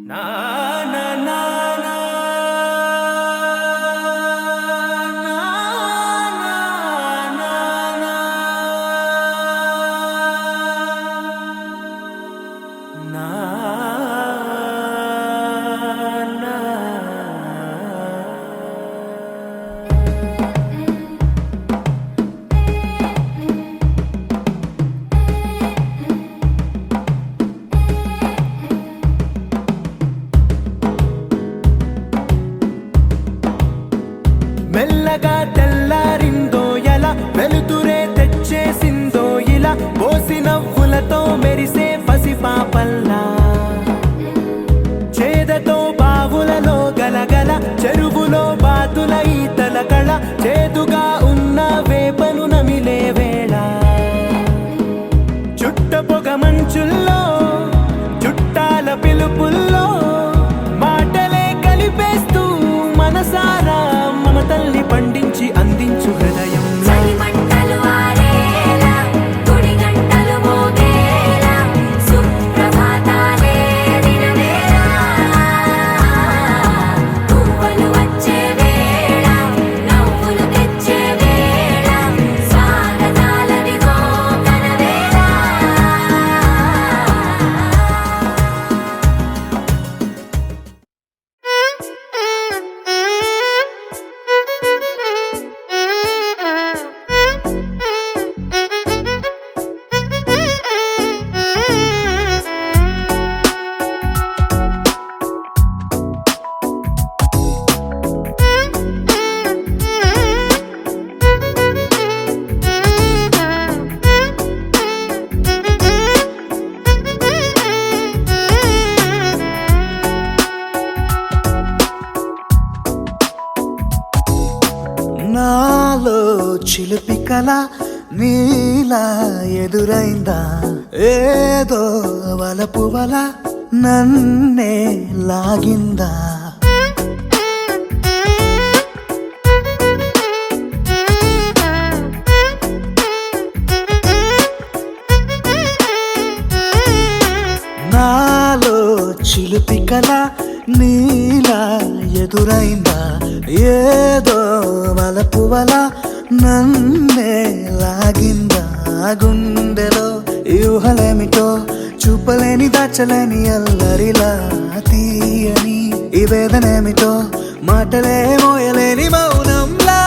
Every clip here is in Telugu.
నా నా నా నా మెల్లగా తెల్లారిందో ఎలా వెలుతురే తెచ్చేసిందో ఇలా పోసి నవ్వులతో మెరిసే పసిపాపల్లా చేదతో బావులలో గలగల చెరువులో బాతుల ఈతల కళ చేదుగా ఉన్న వేపను నమిలే వేళ చుట్ట పొగ మంచుల్లో చుట్టాల పిలుపుల్లో మాటలే కలిపేస్తూ మనసారా మమతల్ని పండించి అందించు హృదయం నాలో చిలిపి కళ నీలా ఎదురైందా ఏదో వలపు వల నన్నే లాగిందా నాలో చిలిపి కళ నీలా ఎదురైందా ఏదో వలపు వల నన్నే లాగిందా గుండెలో యూహలేమిటో చూపలేని దాచలేని అల్లరిలా తీయని ఈ వేదనేమిటో మాటలే మోయలేని మౌనంలా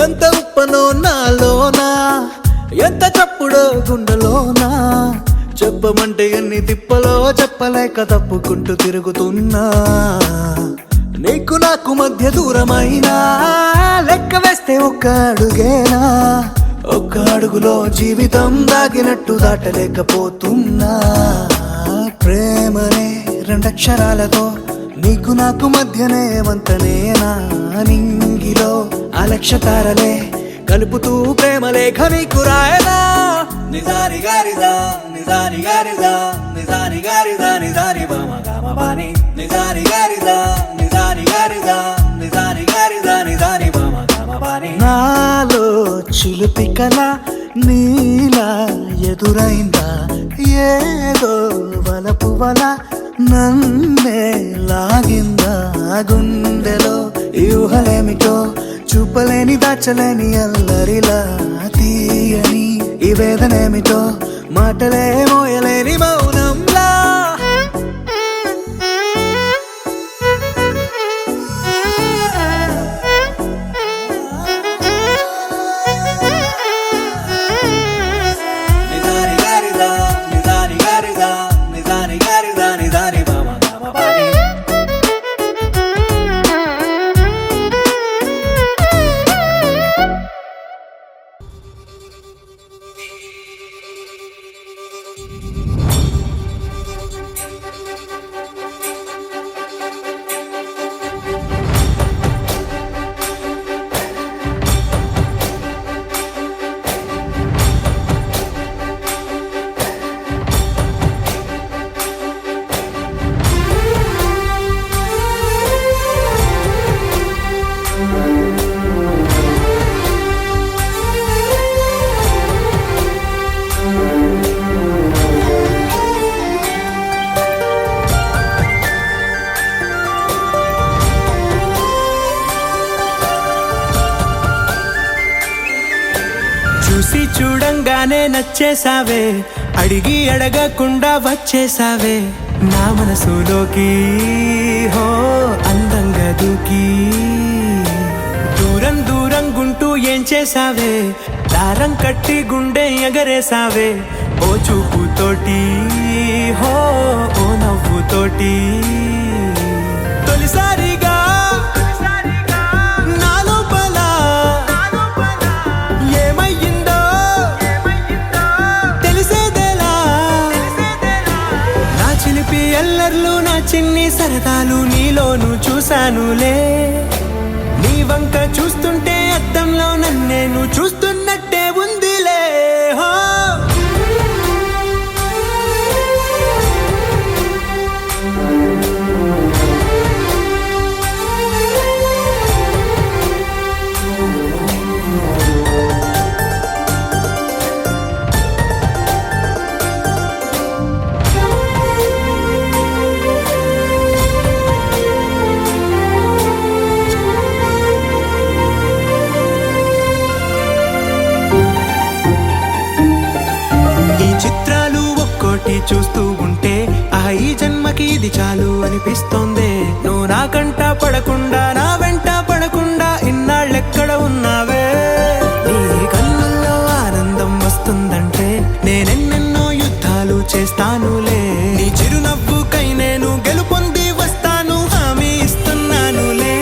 ఎంత ఉప్పనో నాలోనా ఎంత చప్పుడో గుండెలోనా చెప్పమంటే ఎన్ని తిప్పలో చెప్పలేక తప్పుకుంటూ తిరుగుతున్నా నీకు నాకు మధ్య దూరమైనా లెక్క వేస్తే ఒక్క అడుగేనా ఒక్క అడుగులో జీవితం దాగినట్టు దాటలేకపోతున్నా ప్రేమనే రెండక్షరాలతో నీకు నాకు మధ్యనే వంతనేనా నింగిలో అలక్ష్య తారలే కలుపుతూ ప్రేమ లేఖ నీకు రాయనా నిజాని గారిదా నిజాని గారిదా నిజాని గారిదా నిజాని బామ గామ బాని నిజాని గారిదా నిజాని గారిదా నిజాని గారిదా నిజాని బామ గామ బాని నాలో చిలిపి కళ నీలా ఎదురైందా ఏదో వలపు వల నన్నే లాగిందా గుండెలో యూహలేమిటో చూపలేని దాచలేని అల్లరిలా తీయని ఈ వేదనేమిటో మాటలే మోయలేని మౌనంలా నిజాని గారిదా నిజాని గారిదా నిజాని గారిదా నిజాని బామ చూసి చూడంగానే నచ్చేసావే, అడిగి అడగకుండా వచ్చేసావే నా మనసులోకి. హో అందంగా దూకి దూరం దూరం గుంటూ ఏం చేసావే, దారం కట్టి గుండె ఎగరేసావే ఓ చూపుతోటి. హో ఓ నవ్వుతోటి తొలిసారిగా నా లోపల ఏమయ్యిందో తెలిసేదేలా. నా చిలిపి ఎల్లర్లు నా చిన్ని సరదాలు నీలోను చూశానులే. నీ వంక చూస్తుంటే అద్దంలో నన్నేను చూస్తున్నట్టే ఉందిలే. హో చూస్తూ ఉంటే ఈ జన్మకి ఇది చాలు అనిపిస్తోంది. నువ్వు నా కంట పడకుండా నా వెంట పడకుండా ఇన్నాళ్ళెక్కడ ఉన్నావే. నీ కళ్ళల్లో ఆనందం వస్తుందంటే నేనెన్నెన్నో యుద్ధాలు చేస్తానులే. నీ చిరునవ్వుకై నేను గెలుపొంది వస్తాను హామీ ఇస్తున్నానులే.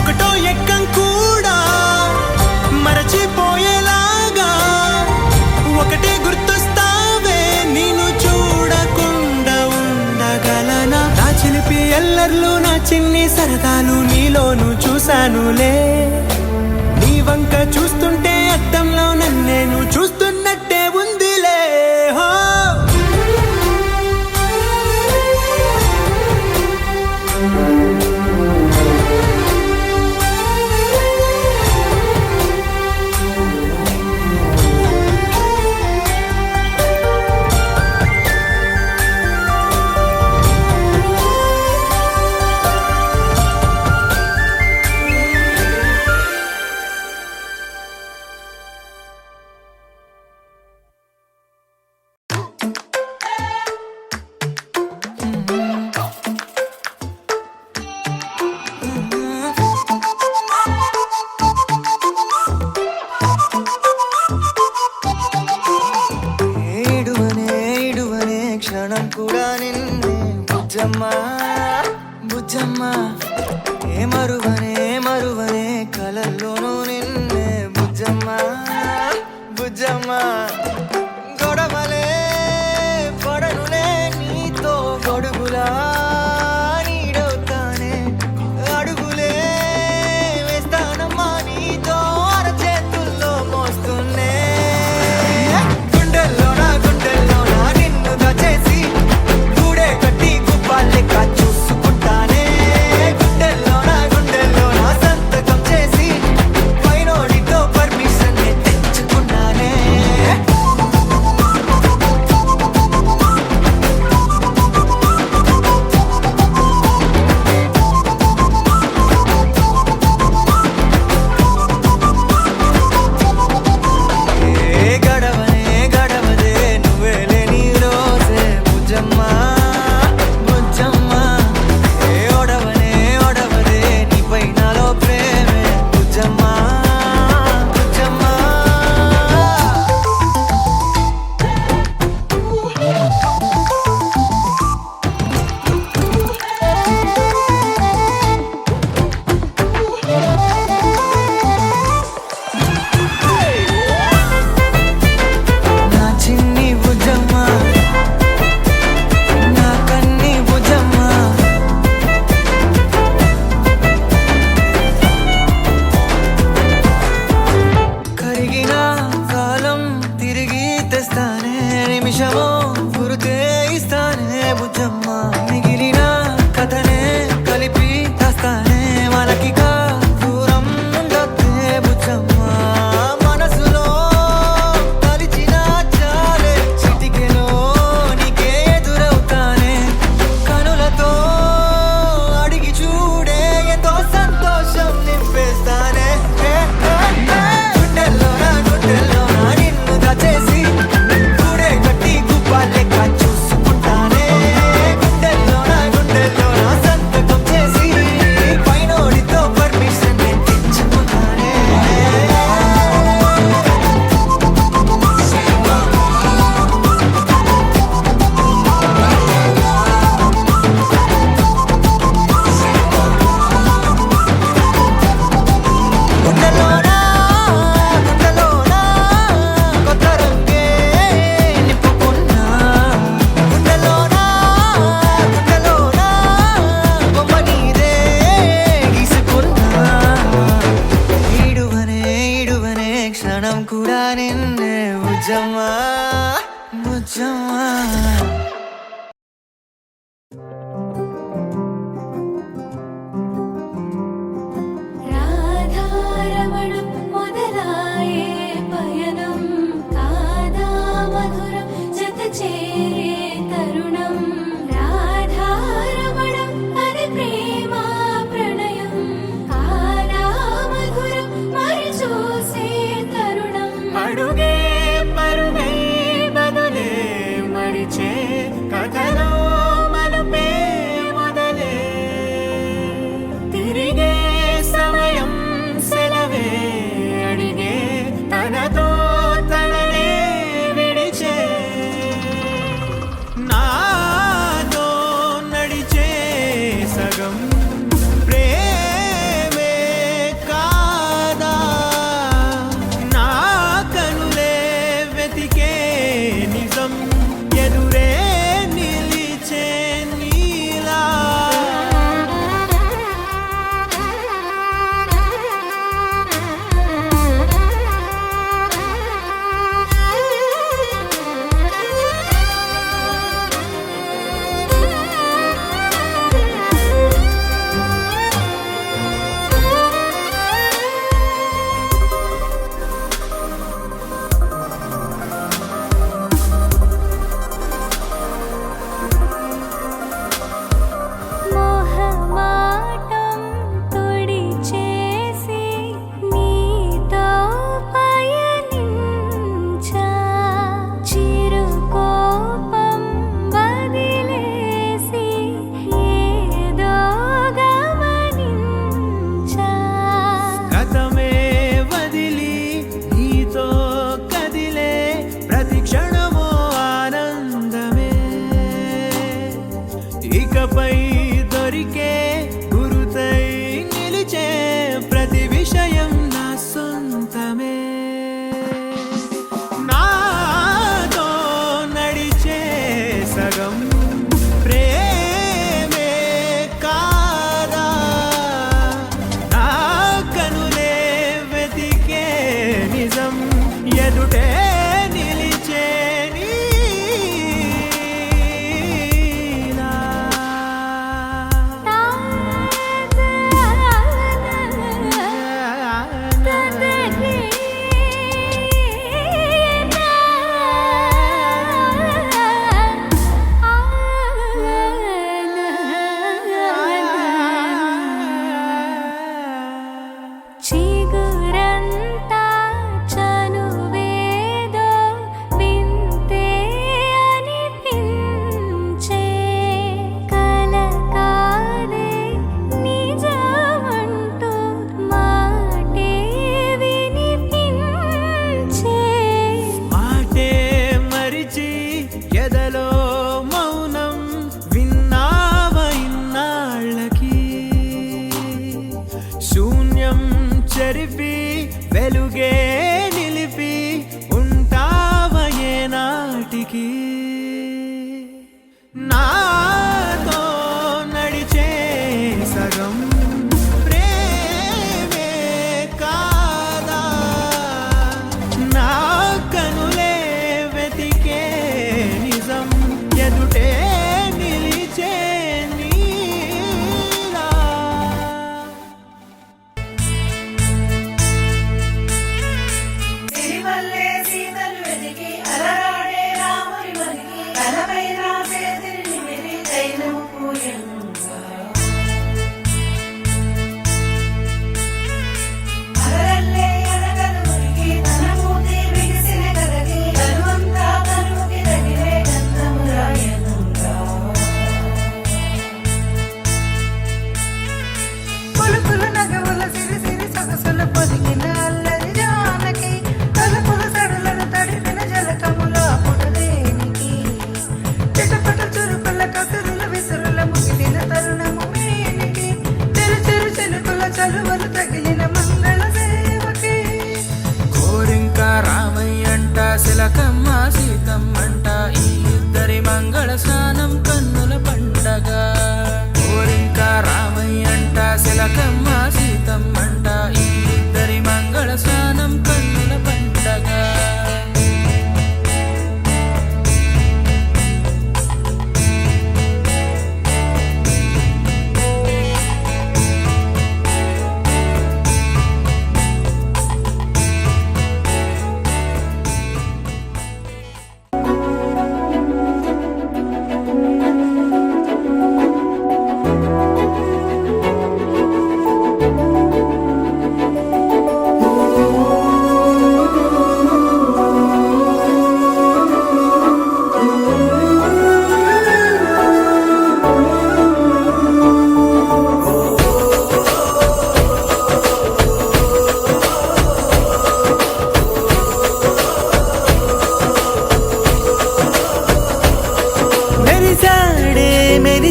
ఒకటో ఎక్కం కూడా మరచిపోయేలాగా ఒకటే గుర్తు ఎల్లర్లు నా చిన్ని సరదాలు నీలోను చూశానులే. నీ వంక చూస్తుంటే అద్దంలో నన్నేను చూస్తున్నట్టే ఉందిలే. హో క్షణం కూడా నిన్నే బుజ్జమ్మ బుజ్జమ్మ, ఏ మరువనే కలల్లోనూ నిన్నే బుజ్జమ్మ బుజ్జమ్మ. గొడవలే పడనులే నీతో గొడుగులా నీడవుతానే, అడుగులే వేస్తానమ్మా నీతో అరచేతుల్లో మోస్తున్నే. గుండెల్లోనా నిన్ను దచేసి గూడే కట్టి గుప్పాలెక్క చూసుకుంటానే. గుండెల్లోనా సంతకం చేసి నిమిషమో గురుతే ఇస్తానే బుజ్జమ్మ మిగిలిన కథనే కలిపి దాస్తానే మనకిక దూరం ఉండొద్దే బుజ్జమ్మ మనసులో తలిచిన చాలే చిటికెలో నీకే ఎదురవుతానే కనులతో అడిగి చూడే ఎంతో సంతోషం నింపేస్తానే గుండెల్లోనా నిన్ను దాచేసి గూడే కట్టి గుప్పాలెక్క చూసుకుంటానే గుండెల్లోనా సంతకం చేసి పైనోడితో పర్మిషన్ నేను తెచ్చుకుంటానే గుండెల్లోనా కొత్త రంగే నింపుకున్నా గుండెల్లోనా బొమ్మ నీదే గీసుకున్నా ఈడువనే క్షణం కూడా నిన్నే బుజ్జమ్మా రాధారమణం మొదలాయే పయనం కాదా మధురం జత చేరే తరుణం రాధారమణం అది ప్రేమ ప్రణయం కాదా మధురం మరి చూసే తరుణం అడుగే పరుగై బదులే మరిచే కథలో మలుపే మొదలే తిరిగే సమయం సెలవే అడిగే తనతో తననే విడిచే నాతో నడిచే సగం ప్రేమే కాదా నా కనులే వెతికే నిజం ఎదురే నిలిచే నీలా మోహమాటం తొడి చేసి నీతో పయనించా చిరుకోపం వదిలేసి ఏదో గమనించా గతమే వదిలి నీతో కదిలే ప్రతి క్షణమో ఆనందమే ఇకపై దొరికే గురుతై నిలిచే ప్రతి విషయం నా సొంతమే నాతో నడిచే సగం ప్రేమే కాదా నా కనులే వెతికే నిజం ఎదుటే నిలిచే నీలా. చిగురంతా చనువేదో వింతే అనిపించే కల కాదే నిజమంటూ మాటే వినిపించే మాటే మరిచి ఎదలో మౌనం విన్నావ ఇన్నాళ్ళకి శూన్యం చెరిపి వెలుగే నిలిపి ఉంటావ ఏనాటికి నాతో నడిచే సగం ప్రేమే కాదా నా కనులే వెతికే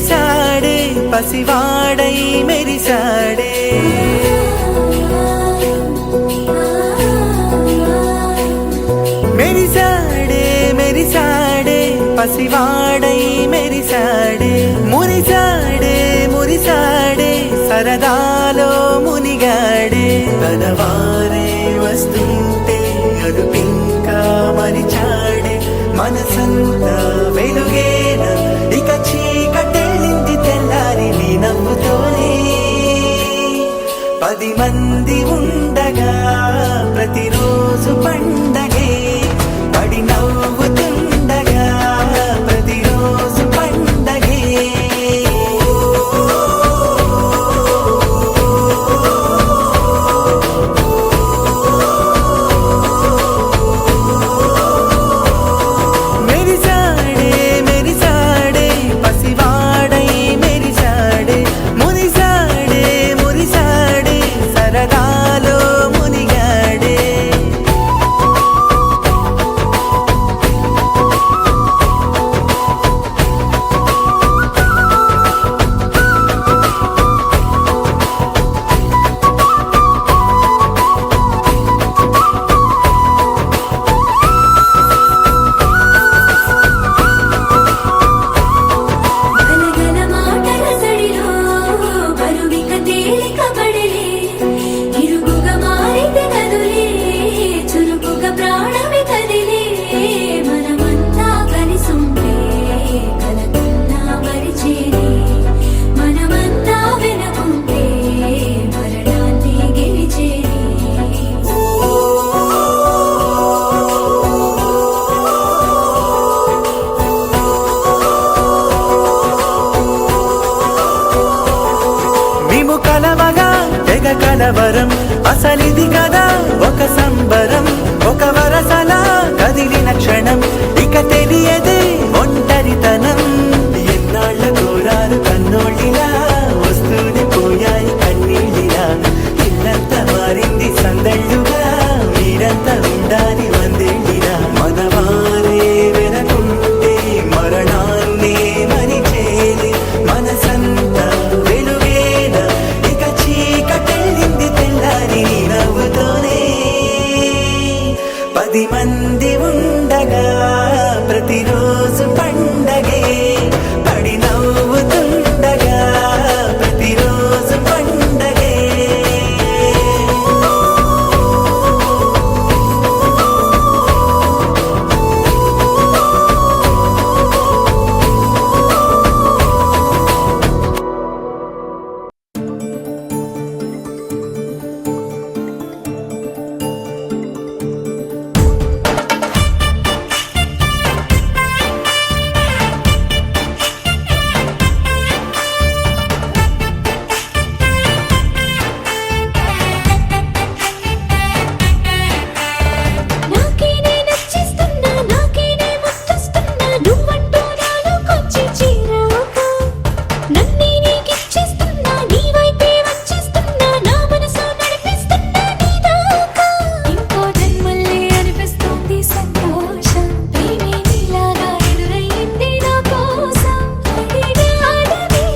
మెరిసాడే పసివాడై మెరిసాడే మెరిసాడే మెరిసాడే పసివాడై మెరిసాడే మురిసాడే మురిసాడే సరదాలో మునిగాడే తనవారే వస్తుంటే అదుపింకా మరిచాడే మనసంతా వెలుగేన ఇక చీకటెళ్ళింది తెల్లారి నీ నవ్వుతోనే 10 మంది ఉండగా ప్రతిరోజు పండగే పడి నవ్వుతుండగా ప్రతిరోజు పండగే మెరిసాడే మెరిసాడే పసివాడై మెరిసాడే మురిసాడే మురిసాడే సరదాలో మునిగాడే గలగల మాటల సడిలో బరువిక తేలిక పడలే ఇరుగుగా మారితే కదులే చురుకుగా ప్రాణమే కదిలే మనమంతా కలిసుంటే కలకన్నా మరిచేరే మనమంతా వెనకుంటే మరణాన్ని గెలిచేరే మేము కలవగా తెగ కలవరం అసలిది కదా ఒక సంబరం ఒక వరసలా కదిలిన క్షణం ఇక తెలియదే ఒంటరితనం ఎన్నాళ్ళ కోరారు కన్నోళ్ళిలా వస్తూనే పోయాయి కన్నీళ్ళిలా ఇల్లంతా మారింది సందళ్ళుగా మీరంతా ఉండాలి వందేళ్ళిలా మనవారే వెనకుంటే మరణాన్నే మరిచేలే మనసంతా వెలుగేన ఇక చీకటెళ్ళింది తెల్లారి నీ నవ్వుతోనే 10 మంది ఉండగా ప్రతిరోజు పండగే పడి నవ్వుతుండగా ప్రతిరోజు పండగే నాకేనే నచ్చిస్తున్నా నాకేనే ముచ్చస్తున్నా నువ్వంటూ నాలోకొచ్చి చేరాక నన్నే నీకిచ్చేస్తున్నా నీ వైపే వచ్చేస్తున్నా నా మనసు నడిపిస్తున్నా నీ దాకా ఇంకో జన్మల్లే అనిపిస్తుంది సంతోషం ప్రేమే నీలాగా ఎదురయ్యింది నా కోసం ఇది ఆడది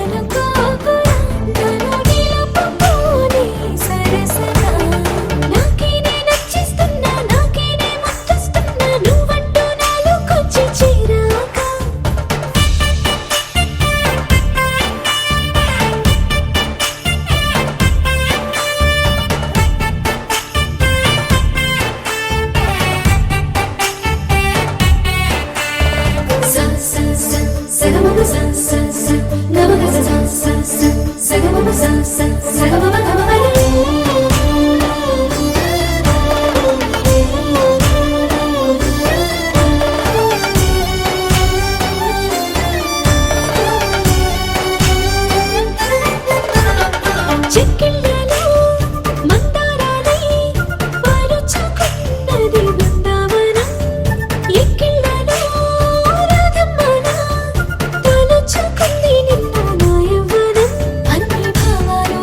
అనుకోకురా నన్ను నిలుపుకోని సరసగా నాకేనే నచ్చిస్తున్నా నాకేనే ముచ్చస్తున్నా నువ్వంటూ నాలోకొచ్చి చేరాక sa sa sa sa ga ma sa sa sa ga ma sa sa sa sa ga ma sa sa sa ga ma ga ma చెక్కిళ్ళలో మందారాలై పాలుచుకున్నది Brindavanam ఎక్కిళ్ళలో రాధమ్మన తలుచుకుంది నిన్న నా యవ్వనం అన్ని భావాలు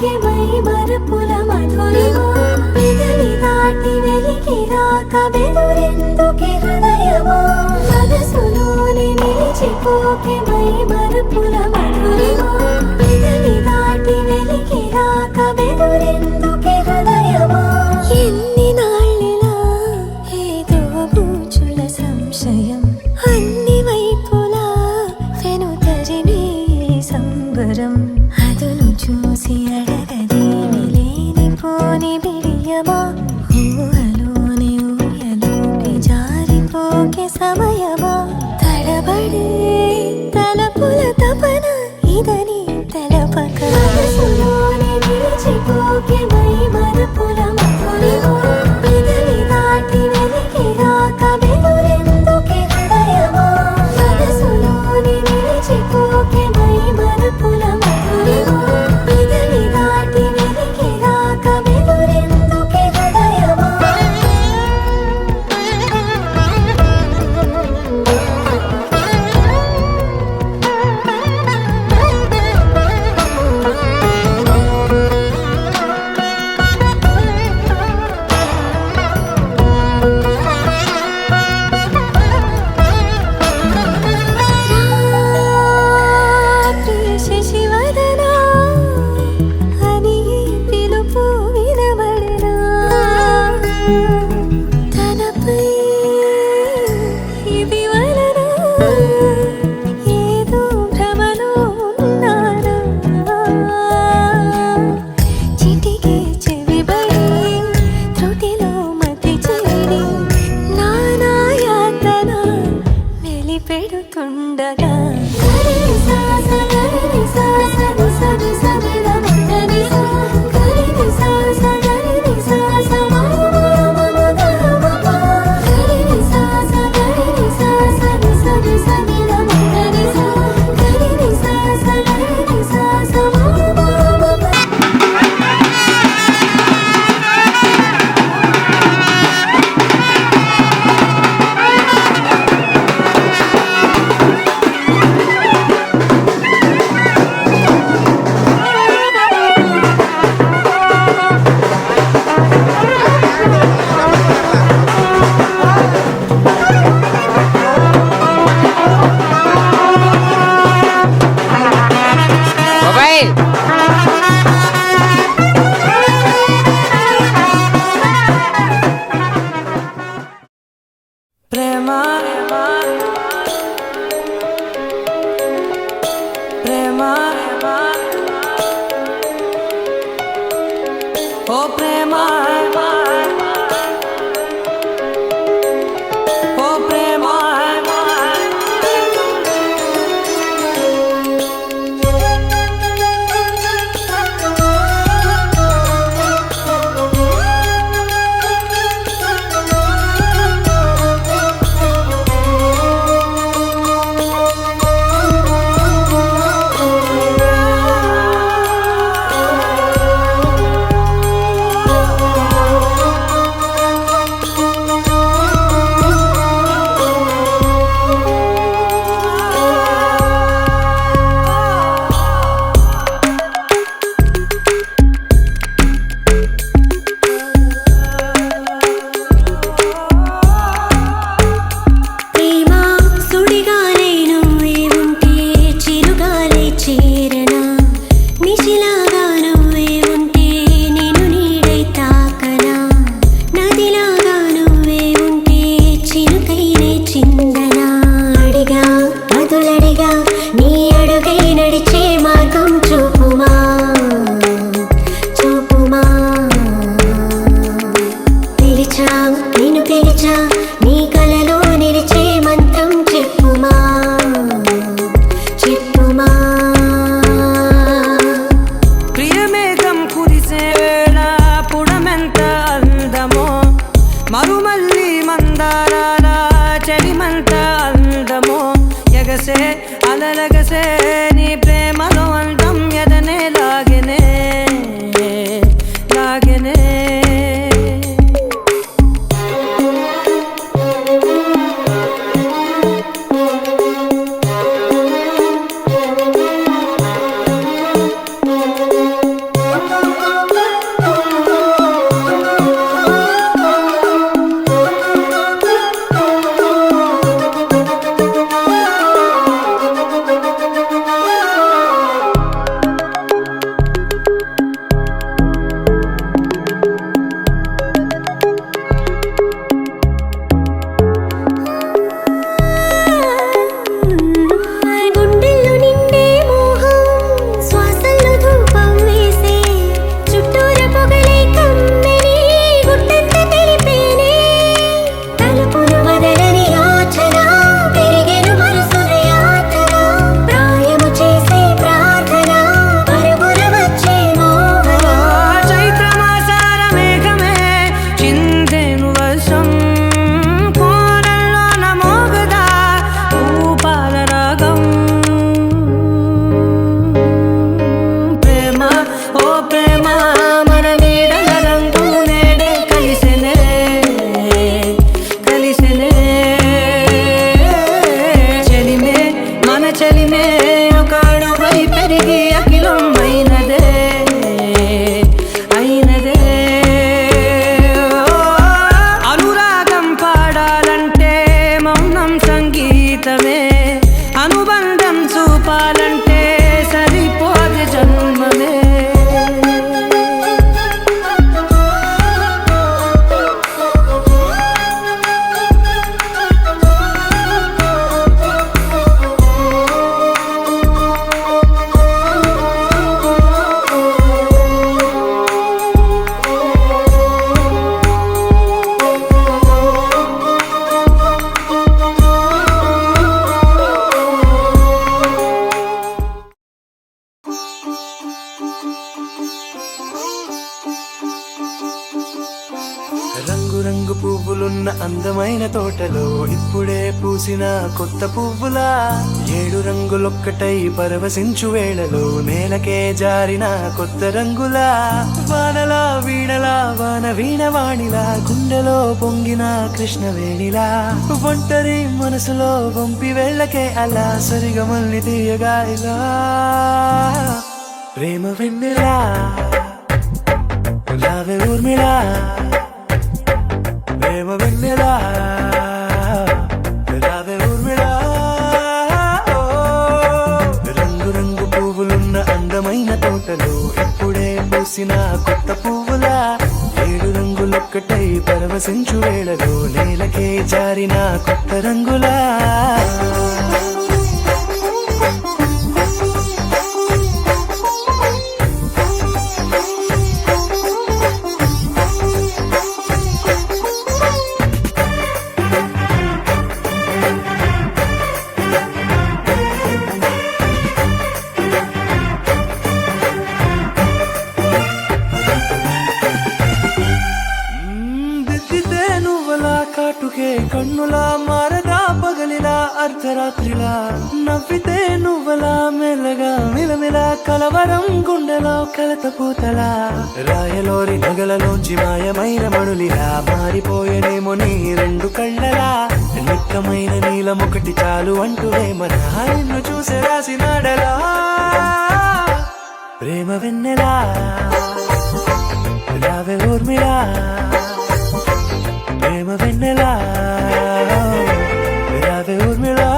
మరిచిపోకే మై మరపుల మధురిమా పెదవి దాటి వెలికి రాక బెదురెందుకే హృదయమా మనసులోని నిలిచిపోకే మై మరపుల మధురిమా పెదవి దాటి వెలికి రాక బెదురెందుకే హృదయమా ఎన్ని నాళ్ళిలా ఏదో బూచుల సంశయం అన్ని వైపులా వెనుతరినే సంబరం అదును చూసి అడగదేమి లేనిపోని బిడియమా ఊహలోని ఊయలోకి జారిపోకే సమయమా తడబడే తలపుల తపన ఇదని తెలపక మనసులోని నిలిచిపోకే మై మరపుల మధురిమా పెదవి దాటి వెలికి రాక బెదురెందుకే హృదయమా మనసులోని నిలిచిపోకే మై మరపుల మధురిమా పెదవి దాటి వెలికి రాక బెదురెందుకే హృదయమా శశివదనా అని పిలుపు వినబడనా తనపై ఇది వలన ఏదో భ్రమలో ఉన్నానా చిటికే చెవిబడి త్రుటిలో మతి చెడి నానా యాతన వెలిపెడుతుండగా ప్రేమ ప్రేమ ఓ ప్రేమ ఓ ప్రేమ అలలగసే నీ ప్రేమలో అందం ఎదనే లాగెనే లాగెనే పువ్వులున్న అందమైన తోటలో ఇప్పుడే పూసిన కొత్త పువ్వులా 7 రంగులొక్కటై పరవశించు వేళలో నేలకే జారిన కొత్త రంగులా వానలా వీణలా వాన వీణవాణిలా గుండెలో పొంగిన కృష్ణవేణిలా ఒంటరి మనసులో వంపి వెళ్ళకే అలా సరిగమల్ని తీయగా ఇలా ప్రేమ వెన్నెలా రావే ఊర్మిళా ప్రేమ వెన్నెలా రావే ఊర్మిళా రంగు రంగు పువ్వులున్న అందమైన తోటలో ఇప్పుడే పూసిన కొత్త పువ్వులా 7 రంగులొక్కటై పరవశించు వేళలో నేలకే జారిన కొత్త రంగులా దిద్దితే నువ్వలా కాటుకే కన్నులా మారదా పగలిలా అర్ధరాత్రిలా నవ్వితే నువ్వలా మెల్లగా మిలమిలా కలవరం గుండెలో కలతపోతలా రాయలోరి నగలలోంచి మాయమైన మణులిలా మారిపోయేనేమో నీ 2 కళ్ళలా నిక్కమైన నీలమొకటి చాలు అంటూ వేమన నిన్ను చూసే రాసినాడలా ప్రేమ వెన్నెలా రావే ఊర్మిళా ప్రేమ వెన్నెలా రావే ఊర్మిళా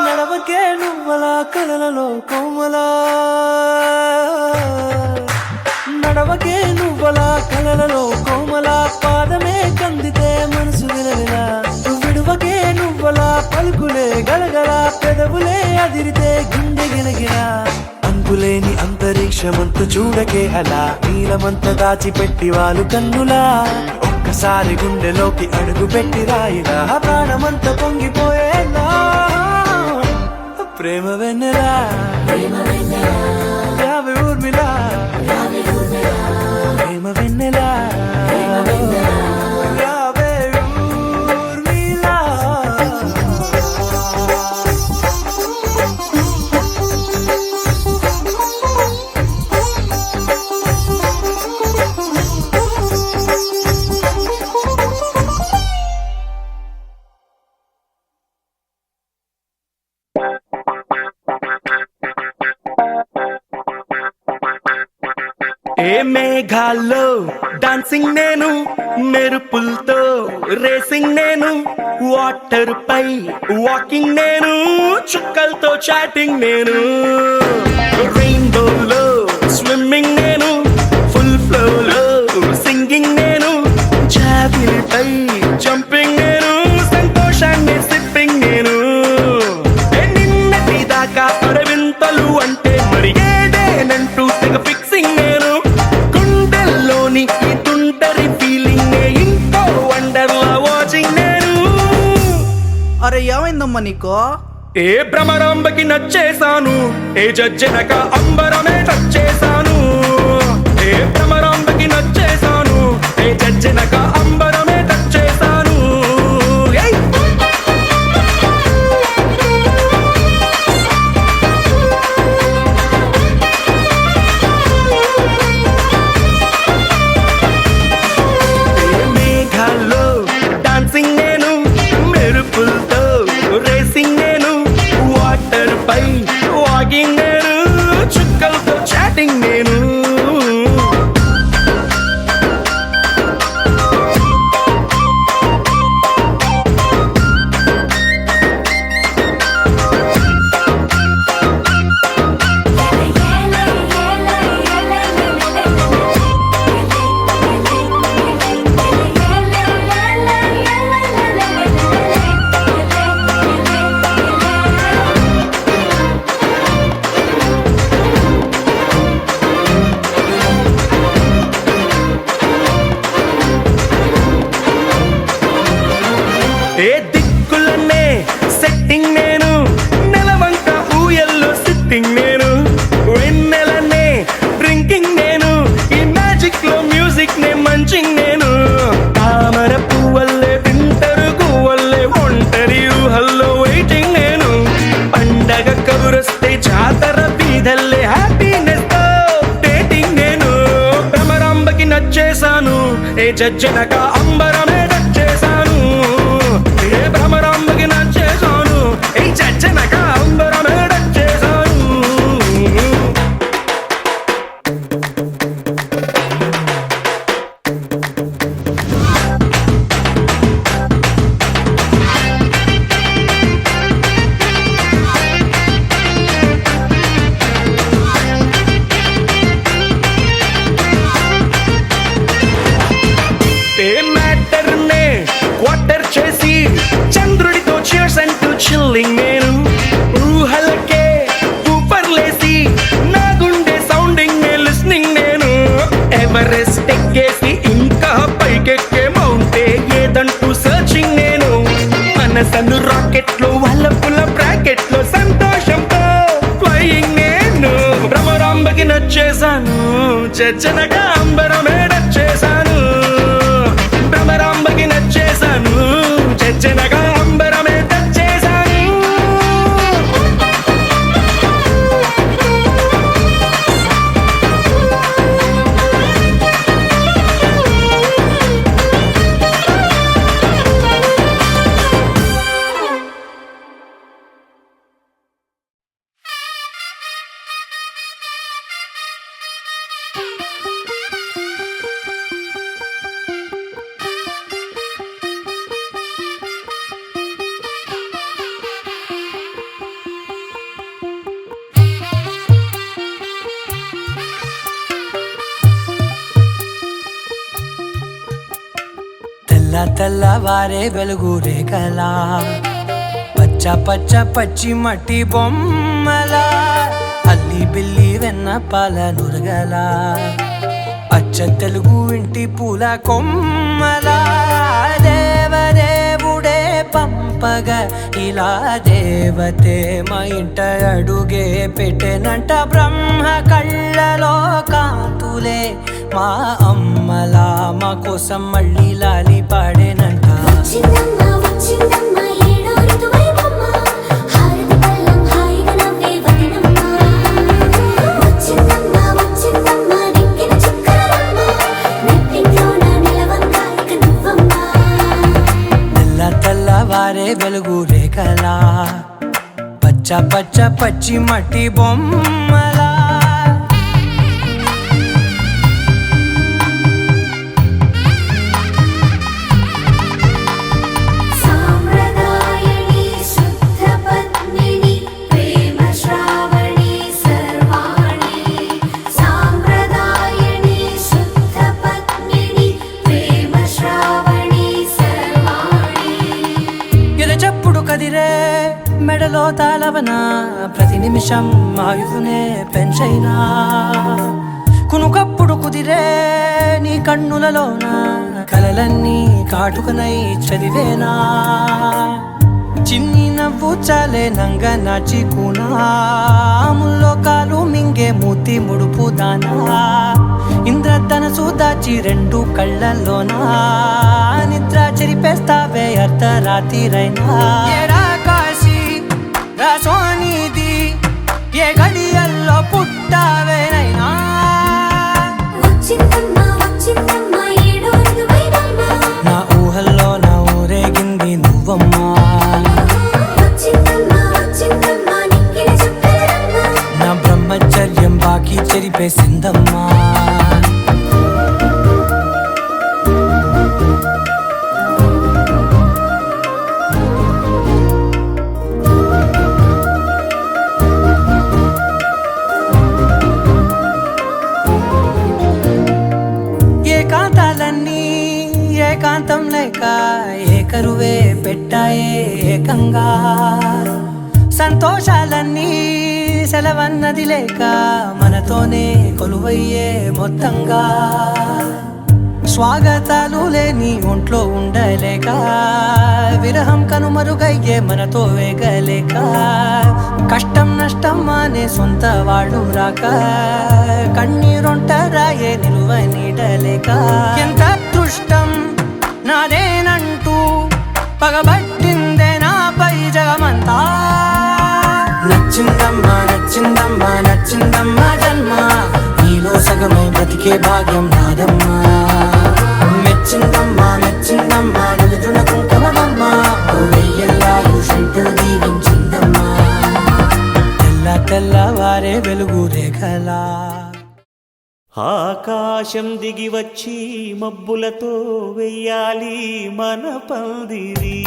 నడవకే నువ్వలా కలలలో కోమలా నడవకే నువ్వలా కలలలో కోమలా పాదమే కందితే మనసు విలవిలా విడువకే నువ్వలా పలుకులే గలగల పెదవులే అదిరితే గుండె గిలగిలా అంతులేని అంతరిక్షమంత చూడకే అలా నీలమంత దాచిపెట్టి వాళ్ళు కన్నులా ఒక్కసారి గుండెలోకి అడుగు పెట్టి రాయిలా ప్రాణమంత పొంగిపోయేలా ప్రేమ వెన్నెలా రావే ఊర్మిళా ప్రేమ వెన్నెలా రావే ఊర్మిళా ఏ మేఘాల్లో డాన్సింగ్ నేను మెరుపులతో రేసింగ్ నేను వాటర్ పై వాకింగ్ నేను చుక్కలతో చాటింగ్ నేను రెయిన్బోలో స్విమ్మింగ్ నేను ఫుల్ ఫ్లోలో సింగింగ్ నేను జాబిల్ పై జంపింగ్ నేను సంతోషాన్ని సిప్పింగ్ నేను నిన్నటి దాకా అరవింతలు అంటే మరి ఏదేనంటూ తెగ ఫిక్సింగ్ నేను గుండెల్లోని ఈ తుంటరి ఫీలింగ్ ఇంకో వండర్లా వాచింగ్ నేను అరే ఏమైందమ్మా నీకు ఏ భ్రమరాంబకి నచ్చేసాను ఏ జడ్జనక అంబరమే టచ్చేసాను ఏ భ్రమరాంబకి నచ్చేసాను ఏ జడ్జనక అంబరమే టచ్చేసాను మేఘాల్లో డాన్సింగ్ నేను మెరుపులతో రేసింగ్ నేను వాటర్ పై వాకింగ్ నేను చుక్కలతో చాటింగ్ నేను ఏ జజ్జనక అంబరమే చేశాను ఏ భ్రమరాంబకి నచ్చేశాను ఏ జజ్జనక అంబరమే చేశాను మ్యాటర్నే క్వార్టర్ చేసి చంద్రుడితో చీర్స్ అంటూ చిల్లింగ్ నేను ఊహలకే ఊపర్లేసి నా గుండె సౌండింగ్ లిస్నింగ్ నేను ఎవరెస్ట్ ఎక్కేసి ఇంకా పైకెక్కే మౌంటే ఏదంటూ సర్చింగ్ నేను మనసను రాకెట్ లో వల్లపుల బ్రాకెట్ లో సంతోషంతో ఫ్లయింగ్ నేను భ్రమరాంబకి నచ్చేశాను చచ్చనగా అంబరమే నచ్చేశాను భ్రమరాంబకి నచ్చేశాను చచ్చనగా అంబరమే నచ్చేశాను తెల్లవారే వెలుగు రేఖలా పచ్చ పచ్చ పచ్చి మట్టి బొమ్మలా అల్లి బిల్లి వెన్న పాల నురగలా అచ్చ తెలుగు ఇంటి పూల కొమ్మలా దేవదేవుడే పంపగ ఇలా దేవతే మా ఇంట అడుగే పెట్టెనంట బ్రహ్మ కళ్ళలో కాంతులే మా అమ్మలా మా కోసం మళ్ళీ లాలి పాడేనంట వచ్చిందమ్మ వచ్చిందమ్మ ఏడో ఋతువైవమ్మ హారతి పళ్ళం హాయిగా నవ్వే వదినమ్మ వచ్చిందమ్మ వచ్చిందమ్మ నెక్కిన చుక్కలమ్మ నెట్టింట్లోన నిలవంగా ఇక నువ్వమ్మ తెల్లవారే వెలుగు రేఖలా పచ్చ పచ్చ పచ్చి మట్టి బొమ్మలా సాంప్రదాయని శుద్ధ పద్మిని ప్రేమ శ్రావణి సర్వాణి సాంప్రదాయని శుద్ధ పద్మిని ప్రేమ శ్రావణి సర్వాణి ఎరచప్పుడు కదిరే మెడలో తాళవన ప్రతి నిమిషం ఆయుధునే పెంచైనా కునుకప్పుడు కుదిరే నీ కన్నులలోన కలలన్నీ కాటుకనై చదివేనా చిన్ని నవ్వు చాలే నంగ నాచి కూనాముల్లో కాలు మింగే మూతి ముడుపు దానా ఇంద్రధనసు దాచి రెండు కళ్ళల్లోనా నిద్ర చెరిపేస్తావే అర్ధరాత్రిరైనా ఏడా కాశీ రాసోనిది ఏ గడియల్లో పుట్టావేనైనా వచ్చిందమ్మ వచ్చిందమ్మ ఏడో ఋతువైవమ్మ నా ఊహల్లో నా ఊరేగింది నువ్వమ్మా వచ్చిందమ్మ వచ్చిందమ్మ నెక్కిన చుక్కలమ్మ నా బ్రహ్మచర్యం బాకీ చెరిపేసిందమ్మా ఏకాంతాలన్నీ ఏకాంతం లేక ఏకరువే పెట్టాయే ఏకంగా సంతోషాలన్నీ సెలవన్నది లేక మనతోనే కొలువయ్యే మొత్తంగా స్వాగతాలు లేని ఒంట్లో ఉండలేక విరహం కనుమరుగయ్యే మనతో వేగలేక కష్టం నష్టం అనే సొంత వాడు రాక కన్నీరొంటరాయే నిలువ నీడలేక ఎంత అదృష్టం నాదేనంటూ పగబట్టిందే నాపై జగమంతా నచ్చిందమ్మా నచ్చిందమ్మా నచ్చిందమ్మా జన్మ నీలో సగమై బ్రతికే భాగ్యం నాదమ్మా వచ్చిందమ్మా నచ్చిందమ్మా నలుగున కుంకుమమ్మ దీవించిందమ్మా తెల్లవారే వెలుగు రేఖలా ఆకాశం దిగి వచ్చి మబ్బులతో వెయ్యాలి మన పందిరి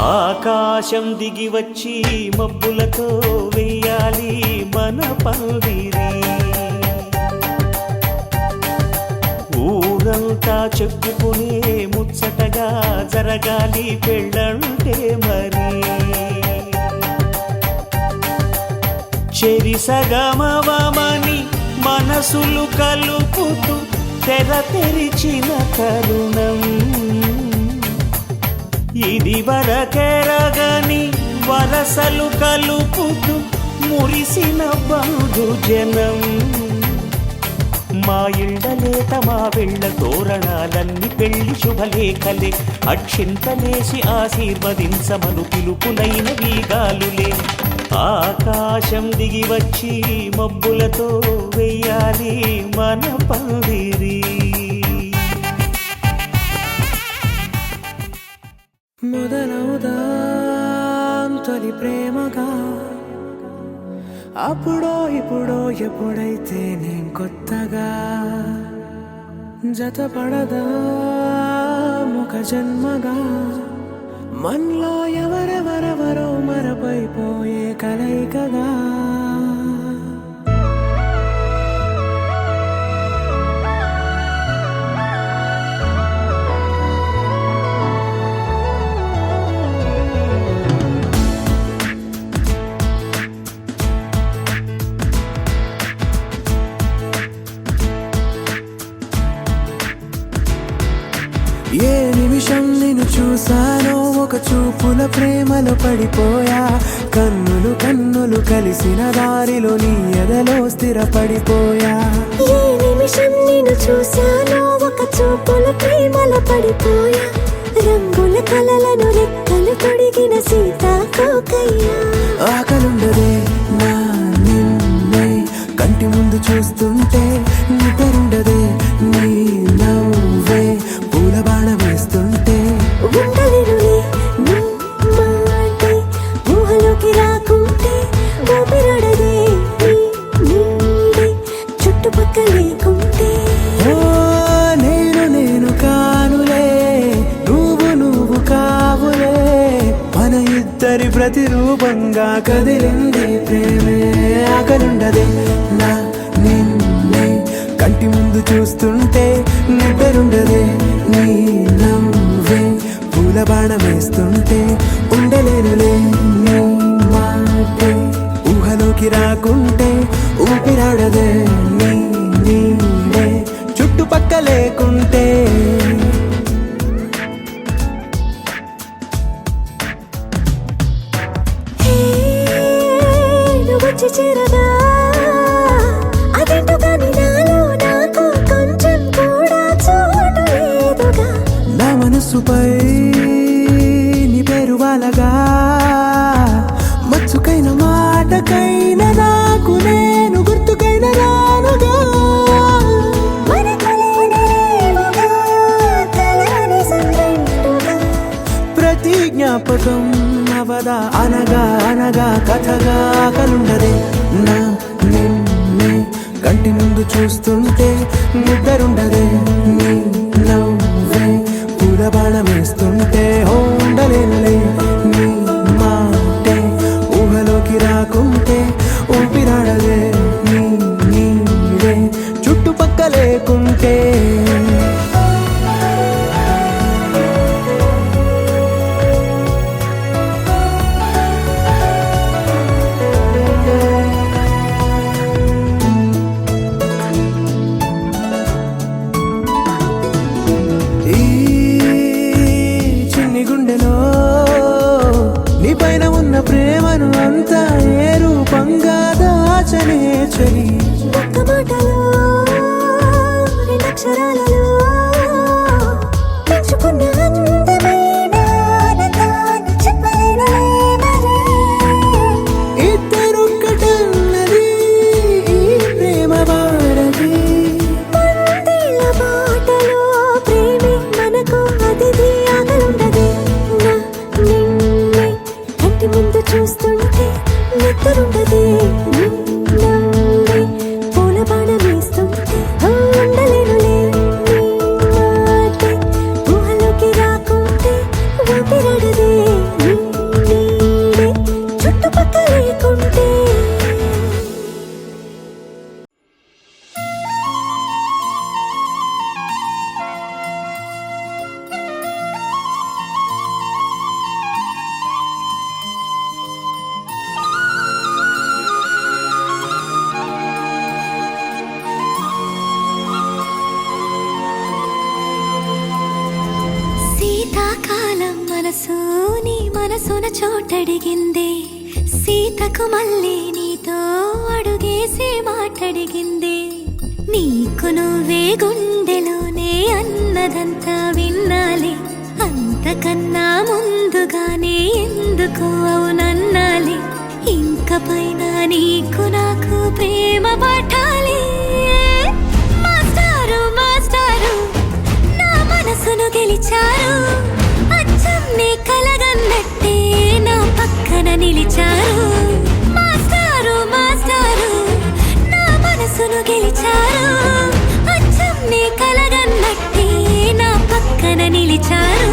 ఆకాశం దిగి వచ్చి మబ్బులతో వెయ్యాలి మన పందిరి ఊరంతా చెప్పుకునే ముచ్చటగా జరగాలి పెళ్ళంటే మరి చెరిసగమవమని మనసులు కలుపుతూ తెర తెరిచిన తరుణం ఇది వరకెరగని వరసలు కలుపుతూ మురిసిన బంధుజనం మా ఇళ్ళలేత మా వెళ్ళ తోరణాలన్నీ పెళ్లి శుభలేఖలే అక్షింతలేసి ఆశీర్వదించమను పిలుపునైన వీగాలులే ఆకాశం దిగి వచ్చి మబ్బులతో వెయ్యాలి మన పందిరి మొదలవుదాం తొలి ప్రేమగా అప్పుడో ఇప్పుడో ఎప్పుడైతే నేను కొత్తగా జతపడదా ఒక జన్మగా మనలో ఎవరెవరెవరో మరపైపోయే కలయికగా ఏ నిమిషం నిన్ను చూసానో ఒక చూపుల ప్రేమలో పడిపోయా కన్నులు కన్నులు కలిసిన దారిలో నీ ఎదలో స్థిరపడిపోయా ఏ నిమిషం నిన్ను చూశానో ఒక చూపుల ప్రేమలో పడిపోయా రంగుల కలలను రెక్కలు తొడిగిన సీతాకోకయ్యా ఆకలుండదే నా నిన్నే కంటి ముందు చూస్తుంటే నిద్రుండదే నీ నవ్వే పూల బాణ వేస్తుంటే ఉండలేనులే నీ మాటే ఊహలోకి రాకుంటే ఊపిరాడదే నీ నీడే చుట్టుపక్కల లేకుంటే ఓ నేను కానులే నువ్వు కావులే మన ఇద్దరి ప్రతిరూపంగా కదిలింది ప్రేమే ఆకలుండదే నా నిన్నే కంటి ముందు చూస్తుంటే నిద్రుండదే నీ నవ్వే పూల బాణ వేస్తుంటే ఉండలేనులే నీ మాటే ఊహలోకి రాకుంటే ఊపిరాడదే నీ నీడే చుట్టుపక్క లేకుంటే హే నువ్వు వచ్చి చేరగా అదేంటో కానీ నాలో నాకు కొంచెం కూడా చోటు లేదుగా నా మనసుపై నీ పేరు వాలగా మచ్చుకైన మాటకైన నాకు నేను గుర్తుకైన రానుగా మనకులేనిరేవుగా కలని సంగంటుగా ప్రతి జ్ఞాపకం అవదా అనగా అనగా కథగా కలుండదే నా నిన్నే కంటి ముందు చూస్తుంటే నిద్రుండదే నీ నవ్వే పూల బాణ వేస్తుంటే ఉండలేనులే నీ మాటే ఊహలోకి రాకుంటే ఊపిరాడదే నీ నీడే చుట్టుపక్క లేకుంటే ఈ చిన్ని గుండెలో మనసు నీ మనసున చోటడిగిందే సీతకు మళ్ళీ నీతో అడుగేసి మాటడిగిందే నీకు నువ్వే గుండెలోనే అన్నదంతా విన్నాలి అంతకన్నా ముందుగానే ఎందుకు అవునన్నాలి ఇంక పైన నీకు నాకు ప్రేమ పాఠాలి మాస్టారు మాస్టారు నా మనసును గెలిచారు అచ్చం నీ కలగన్నట్టే నా పక్కన నిలిచారు మాస్టారు మాస్టారు నా మనసును గెలిచారు అచ్చం నీ కలగన్నట్టే నా పక్కన నిలిచారు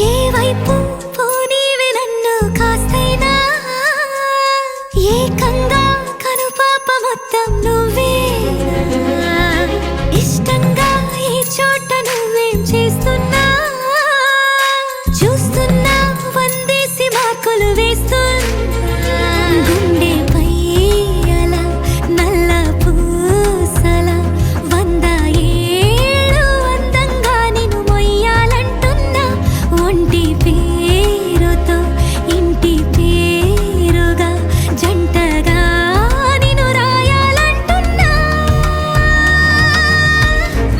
ఏ వైపు పోనీవి నన్ను కాస్తైనా ఏకంగా కనుపాప మొత్తం నువ్వే ఇష్టంగా ఈ చోట నువ్వేం చేస్తున్నా చూస్తున్నా వందేసి మార్కులు వేస్తున్నా గుండెపై అలా నల్ల పూసల 100 ఏళ్ళు అందంగా నిన్ను మొయ్యాలంటున్నా ఒంటి పేరుతో ఇంటి పేరుగా జంటగా నిన్ను రాయాలంటున్నా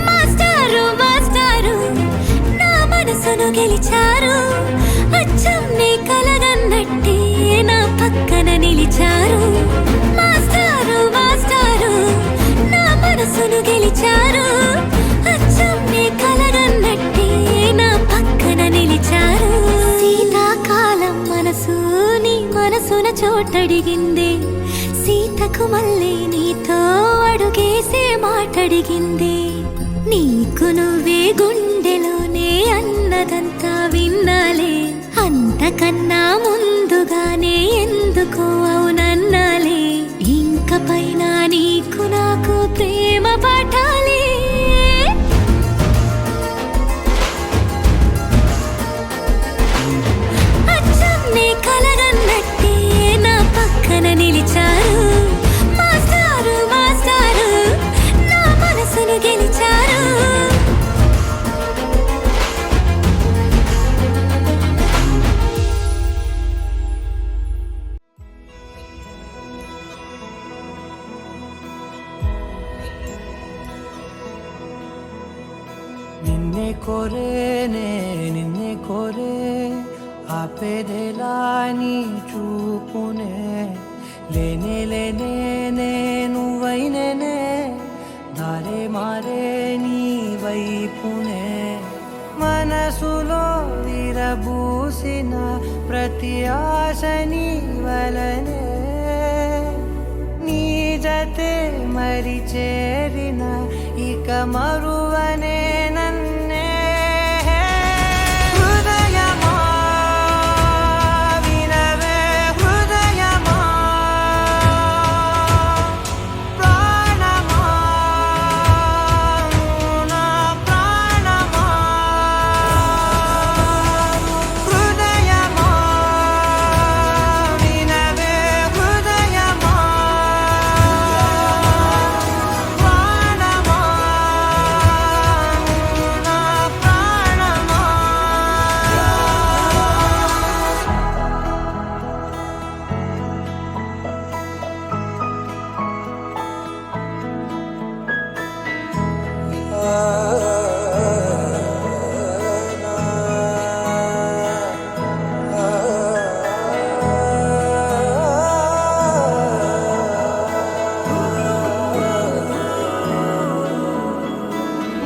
మాస్టారు మాస్టారు నా మనసును గెలిచారు అచ్చం నీ కలగన్నట్టే నా పక్కన నిలిచారు మాస్టారు మాస్టారు నా మనసును గెలిచారు అచ్చం నీ కలగన్నట్టే నా పక్కన నిలిచారు శీతాకాలం మనసు నీ మనసున చోటడిగిందే సీతకు మళ్ళీ నీతో అడుగేసే మాటడిగిందే నీకు నువ్వే గుండెలోనే అన్నదంతా విన్నాలే అంతకన్నా ముందుగానే ఎందుకు అవునన్నాలే ఇంక పైన నీకు నాకు ప్రేమ పాఠాలి అచ్చం నీ కలగన్నట్టే నా పక్కన నిలిచారు మాస్టారు మాస్టారు నా మనసును గెలిచారు నిన్నే కోరేనే నిన్నే కోరే ఆపేదేలా నీ చూపునే లేనే లేనే నువ్వైనేనే దారే మారే నీ వైపునే మనసులో విరబూసిన ప్రతి ఆశ నీ వలనే నీ జతే మరి చేరిన ఇక మరువనే నన్నే హృదయమా వినవే హృదయమా ప్రాణమా నా ప్రాణమా హృదయమా వినవే హృదయమా ప్రాణమా నా ప్రాణమా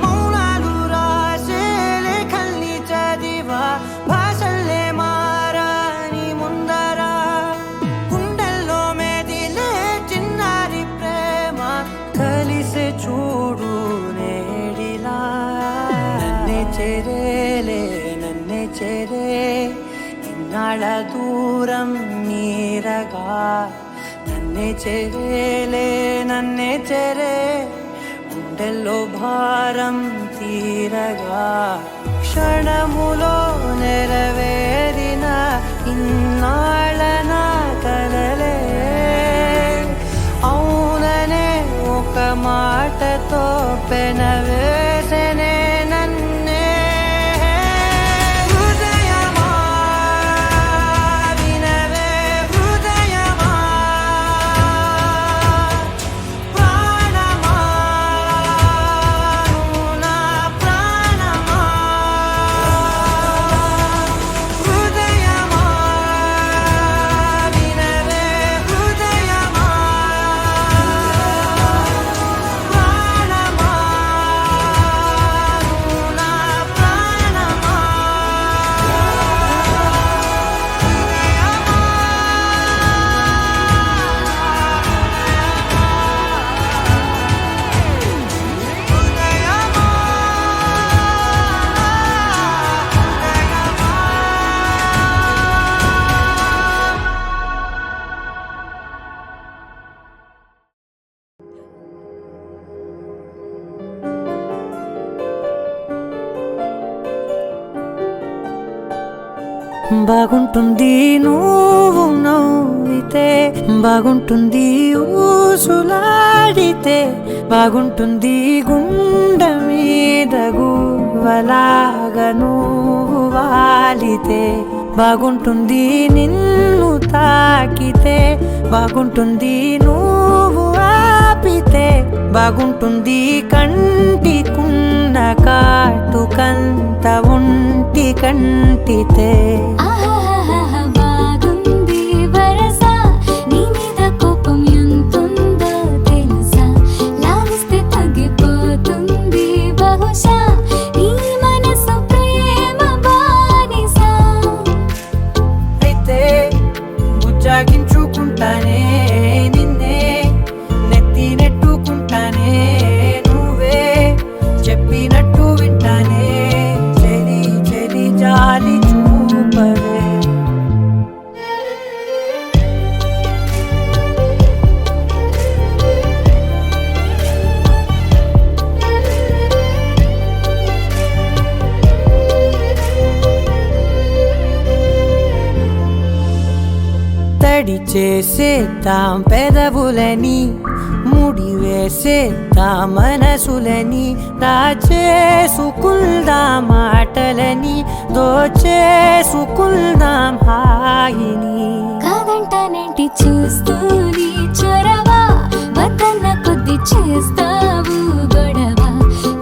మౌనాలు రాసే లేఖల్ని చదివా భాషల్లే మారాని ముందర గుండెల్లో మెదిలే చేరే ఇన్నాళ్ళ దూరం నీరగా నన్నే చేరేలే నన్నే చేరే గుండెల్లో భారం తీరగా క్షణములో నెరవేరిన ఇన్నాళ్ళ నా కలలే అవుననే ఒక మాటతో పెనవేసనే నన్నే హృదయమా వినవే హృదయమా ప్రాణమా నువ్వు నా ప్రాణమా హృదయమా వినవే హృదయమా ప్రాణమా నువ్వు నా ప్రాణమా బాగుంటుంది నువ్వు నవ్వితే బాగుంటుంది ఊసులాడితే బాగుంటుంది గుండె మీద గువ్వలాగా నువ్వు వాలితే బాగుంటుంది నిన్ను తాకితే బాగుంటుంది నువ్వు ఆపితే బాగుంటుంది కంటికున్న కాటుకంత ఒంటి కంటితే ఆహాహాహా బాగుంది వరస నీ మీద కోపం ఎంతుందో తెలుసా లాగిస్తే తగ్గిపోతుంది బహుశా నీ మనసు ప్రేమ బానిసా అయితే బుజ్జాగించుకుంటానే నిన్నే నెత్తి నెట్టుకుంటానే నువ్వే చెప్పినట్టు వింటానే చెలి చెలి జాలి చూపవే తడి చేసేద్దాం పెదవులని ముడి వేసేద్దాం మనసులని దాచేసుకుందాం మాటలని దోచేసుకుందాం హాయిని కాదంటానేంటి చూస్తూని చొరవ వద్దన్న కొద్ది చేస్తావు గొడవ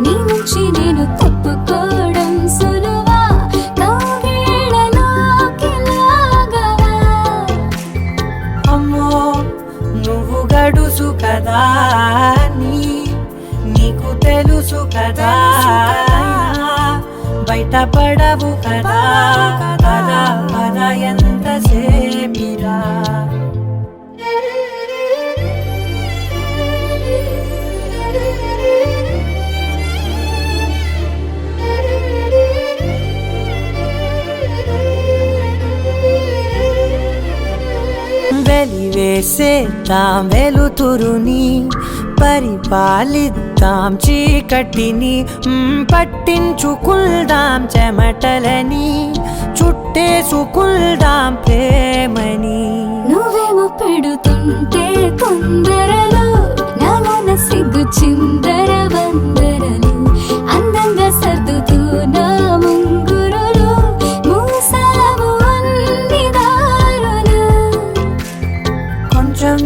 నీ నుంచి నేను తప్పుకోవడం సులువా కౌగిళ్ళలోకి లాగవా అమ్మో నువ్వు గడుసు కదా నీకు తెలుసు కదా బయట పడవు కదా పద పద ఎంతసేపిరా వెలివేసేద్దాం వెలుతురుని పరిపాలిద్దాం చీకటిని పట్టించుకుందాం చెమటలని చుట్టేసుకుందాం ప్రేమని నువ్వేమో పెడుతుంటే కొందరలు నాన్న సిగ్గు చిందర వందరలు అందంగా సర్దుతూ నా ముంగురులు మూసావు అన్ని దారులు కొంచెం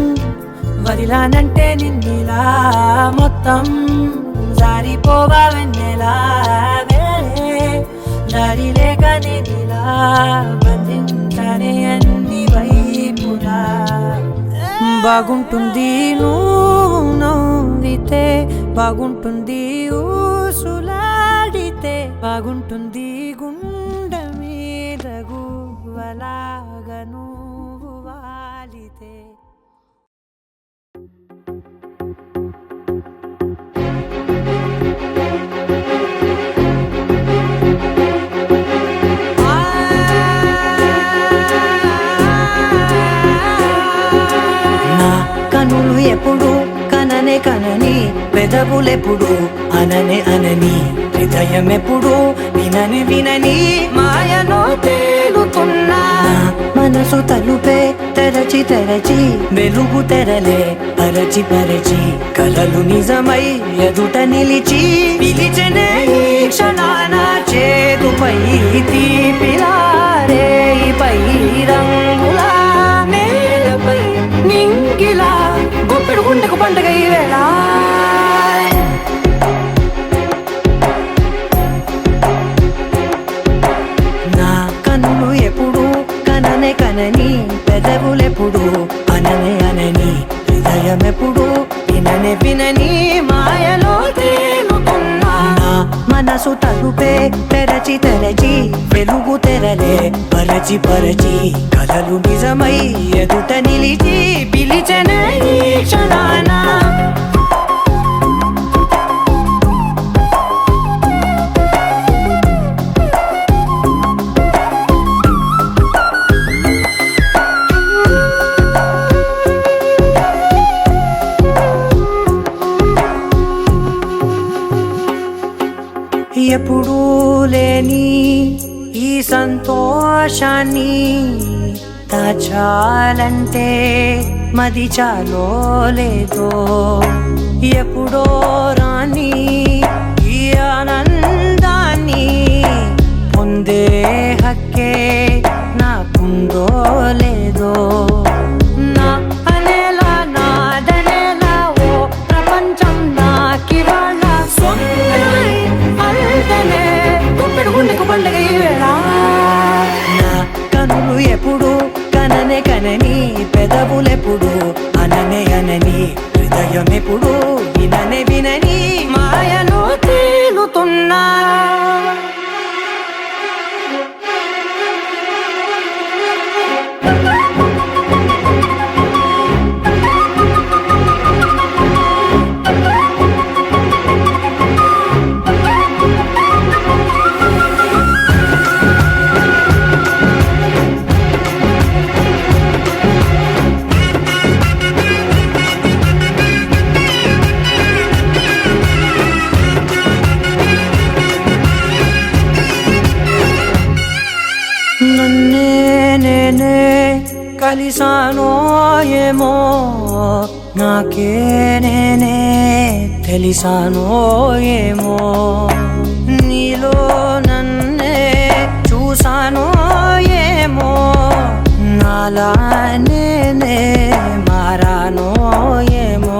వదిలానంటే నిన్నిలా మొత్తం జారిపోవా వెన్నెలా వేరే దారి లేక నేనిలా బంధించనే అన్ని వైపులా బాగుంటుంది నువ్వు నవ్వితే బాగుంటుంది ఊసులాడితే బాగుంటుంది గుండె మీద గువ్వలాగా నువ్వు వాలితే ఆ కనులు ఎప్పుడు కననే కనని పెదవులెప్పుడు అననే అనని హృదయం ఎప్పుడు వినని వినని మాయలో తేలుతున్నా మనసు తలుపే తెరచి తెరచి వెలుగు తెరలే పరచి పరచి కలలు నిజమై ఎదుట నిలిచి పిలిచనే ఈ క్షణాన చేతుపై తీపిలారే పై రంగులా నేలపై నింగిలా గుప్పెడు గుండెకు పండగ ఈ వేళ నా కన్నులు ఎప్పుడు కననే కనని పెదవులెప్పుడు అననే అనని హృదయం ఎప్పుడు విననే వినని మాయలో తేలుతున్నా నా మనసు తలుపే తెరచి తెరచి వెలుగు తెరలే పరచి పరచి కలలు నిజమై ఎదుట నిలిచి పిలిచనే ఈ క్షణాన ఎప్పుడూ లేని ఈ సంతోషాన్ని దాచాలంటే మది చాలో లేదో ఎప్పుడో రాని ఈ ఆనందాన్ని పొందే హక్కే నాకుందో లేదో నా అనేలా నాదనేలా ఓ ప్రపంచం నాకివాళ సొంతమై అల్దనే గుప్పెడు గుండెకు పండగ ఈ వేళ నా కనులు ఎప్పుడు కననే కనని పెదవులెప్పుడు అననే అనని హృదయం ఎప్పుడు విననే వినని మాయలో తేలుతున్నా నన్నే నేనే కలిసానో ఏమో నాకే నేనే తెలిసానో ఏమో నీలో నన్నే చూసానో ఏమో నాలా నేనే మారానో ఏమో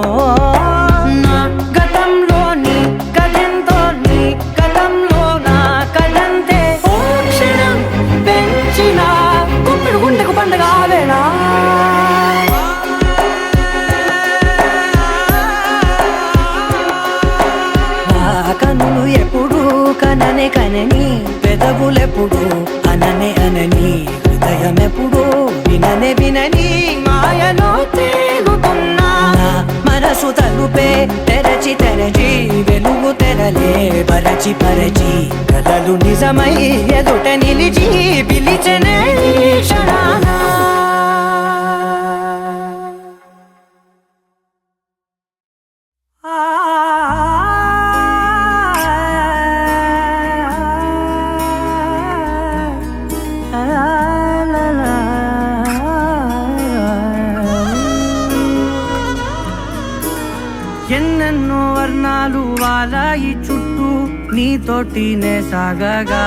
నా గతంలోని కథంతో నీ గతంలో నా కథంతే ఓ క్షణం పెంచిన గుప్పెడు గుండెకు పండగ వేళ కనులు ఎప్పుడు కననే కనని పెదవులెప్పుడు అననే అనని హృదయం ఎప్పుడు విననే వినని మాయలో తేలుతున్నా మనసు తలుపే తెరచి తెరచి వెలుగు తెరలే పరచి పరచి కలలు నిజమై ఎదుట నిలిచి పిలిచనే ఈ క్షణాన ఎన్నెన్నో వర్ణాలు వాలాయి చుట్టూ నీతోటినే సాగగా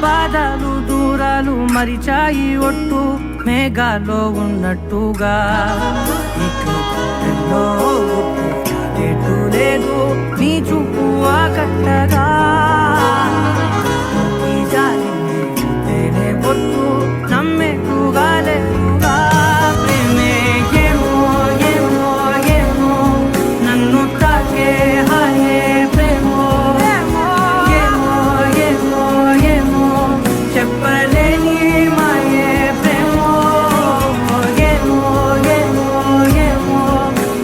పాదాలు దూరాలు మరిచాయి ఒట్టు మేఘాలో ఉన్నట్టుగా ఇక గుండెల్లో గుట్టు లేదు నీ చూపు ఆకట్టగా ఈ జాలిని చూస్తేనే పొట్టు నమ్మేట్టుగా లేదుగా ప్రేమే ఏమో ఏమో ఏమో నన్ను తాకే హాయే ప్రేమో ఏమో ఏమో ఏమో చెప్పలేని మాయే ప్రేమో ఏమో ఏమో ఏమో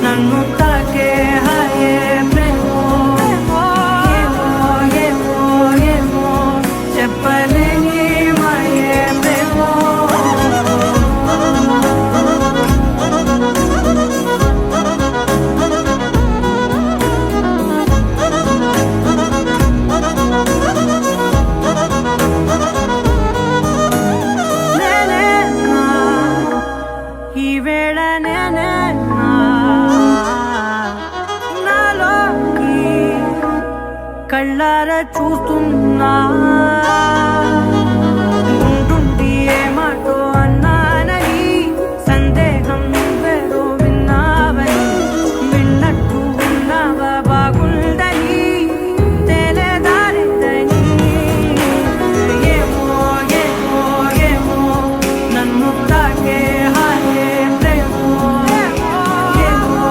నన్ను తాకే హాయే ప్రేమో వేళనే నాలోకి కళ్ళారా చూస్తున్నా ఉంటుండి ఏమాటో అన్నానని సందేహం నువ్వేదో విన్నావని విన్నట్టు ఉన్నావా బాగుందని తెలియదారిదని ఏమో ఏమో ఏమో నన్ను తాకే హాయే ప్రేమో ఏమో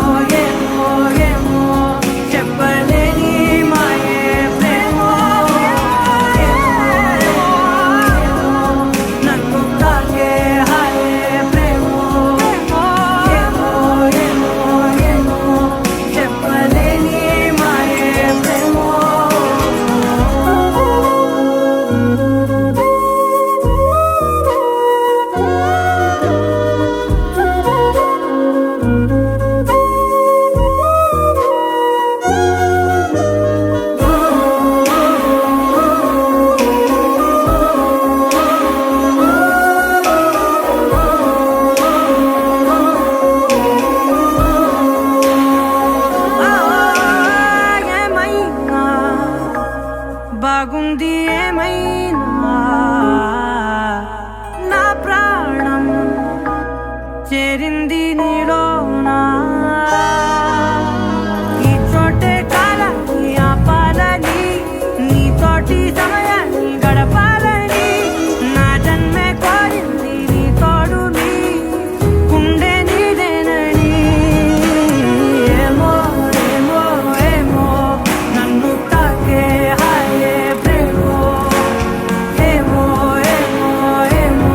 ఏమో ఏమో చెప్పలేని మాయే ప్రేమో నన్ను తాకే హాయే ప్రేమో ఏమో ఏమో ఏమో చెప్పలేని మాయే ప్రేమో ఏమైనా బాగుంది ఏమైనా నా ప్రాణం చేరింది నీలోనా ఈ చోటే కాలాన్ని ఆపాలని నీతోటి సమయాన్ని గడపాలని నా జన్మే కోరింది నీ తోడుని గుండె నీదేనని ఏమో ఏమో ఏమో నన్ను తాకే హాయే ప్రేమో ఏమో ఏమో ఏమో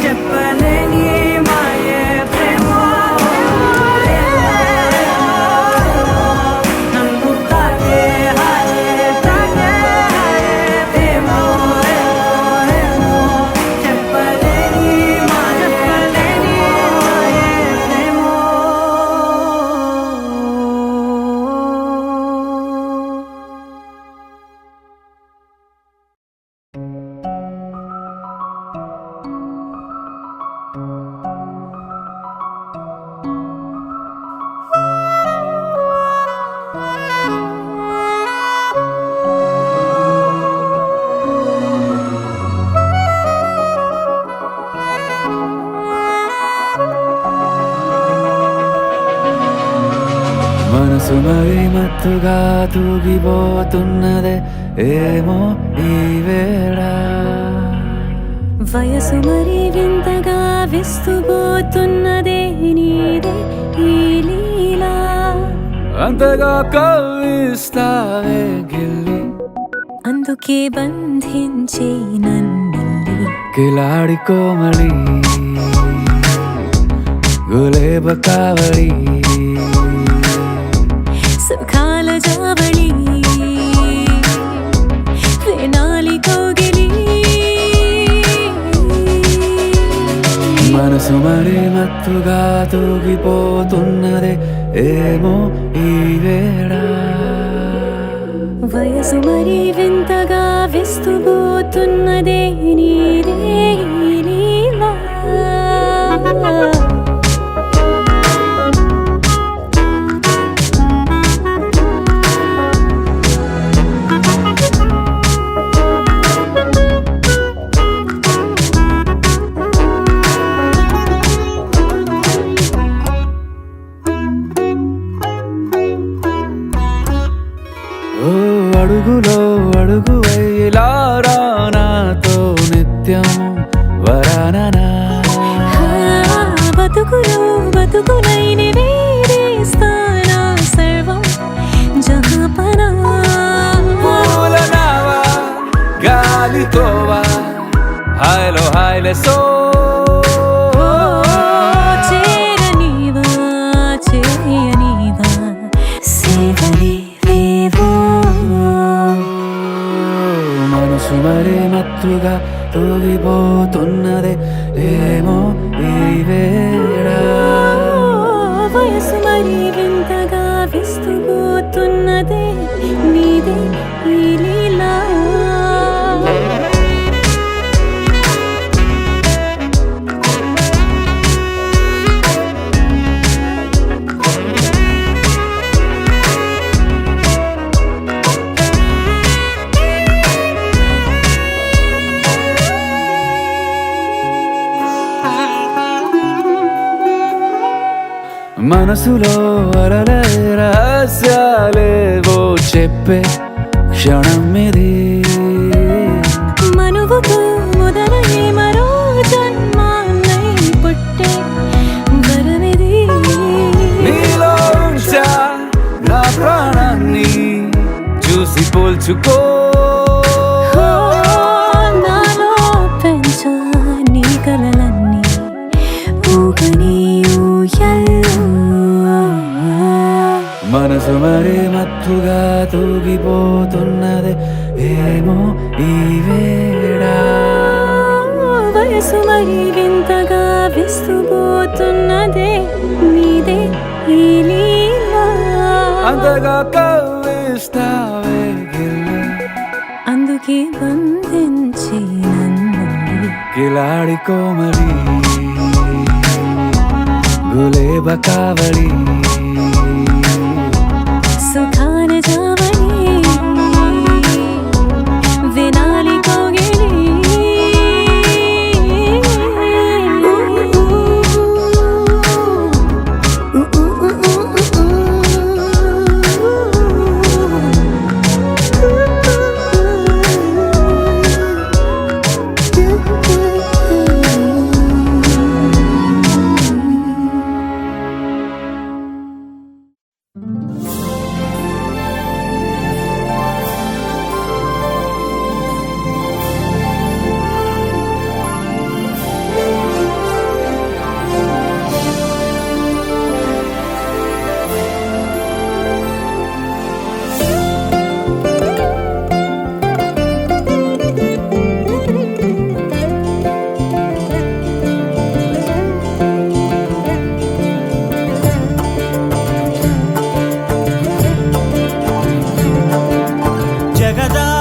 చెప్పలేని మాయే ప్రేమో నన్ను తాకే హాయే ప్రేమో ఏమో చెప్పలేని మాయే ప్రేమో మనసు మరి మత్తుగా తూగిపోతున్నదే ఏమో ఈ వేళ వయసు మరి వింతగా విస్తుపోతున్నదే నీదే ఈ లీలా అంతగా కవ్విస్తావే గిల్లి అందుకే బంధించే నన్నిల్లి కిలాడి కోమళి గులేబ కావళి సుఖాల జావళి వేనాలి కోగిలి మనసు మరి మత్తుగా తూగిపోతున్నదే ఏమో ఈ వేళ వయసు మరి వింతగా విస్తుపోతున్నదే నీదే ఈ లీలా ఓ అడుగులో అడుగు వేయలారా నాతో నిత్యం వరాననా బతుకులో బతుకులైన వేరేస్తానా సర్వం జహాపనా పూలనావా గాలితోవా హాయ్లో హాయ్లే సో చేరనివా చేయనివా సేవలేవేవో మనసు మరి మత్తుగా తూగిపోతున్నదే ఏమో ఈ వేళ వయసు మరి వింతగా విస్తుపోతున్నదే నీదే ఈ లీలా మనసులో అలలే రహస్యాలేవో చెప్పే క్షణం ఇది. మనువుకు మొదలై మరో జన్మాన్నై పుట్టే వరమిది. నీలో ఉంచా నా ప్రాణాన్ని చూసి పోల్చుకో. నాలో పెంచా నీ కలలన్నీ ఊగని ఊయల్లో. మనసు మరి మత్తుగా తూగిపోతున్నదే ఏమో ఈ వేళ. వయసు మరి వింతగా విస్తుపోతున్నదే నీదే ఈ లీలా. అంతగా కవ్విస్తావే గిల్లి, అందుకే బంధించి నన్ను కిలాడి కోమలి గులేబ కావలి. సుఖాన జావని వినాలి కోగిలి.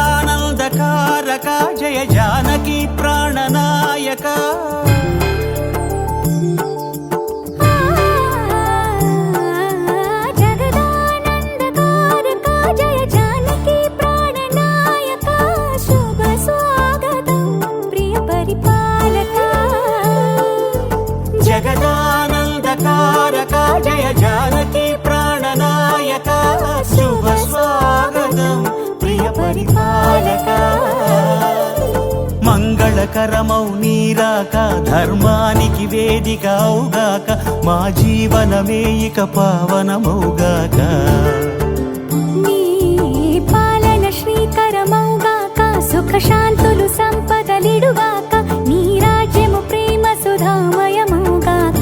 జగదానందకారక జయ జానకి ప్రాణనాయక. జగదానందకారక జయ జానకి ప్రాణనాయక. శుభ స్వాగతం ప్రియ పరిపాలక. జగదానందకారక జయ జానకి ప్రాణనాయక. శుభ స్వాగతం ప్రియ పరిపాలక. మంగళకరమౌ నీరాక ధర్మానికి వేదిక అవుగాక. మా జీవనమే ఇక పావనమౌగాక. నీ పాలన శ్రీకరమౌగాక. సుఖ శాంతులు సంపదలిడుగాక. నీ రాజ్యము ప్రేమ సుధామయమౌగాక.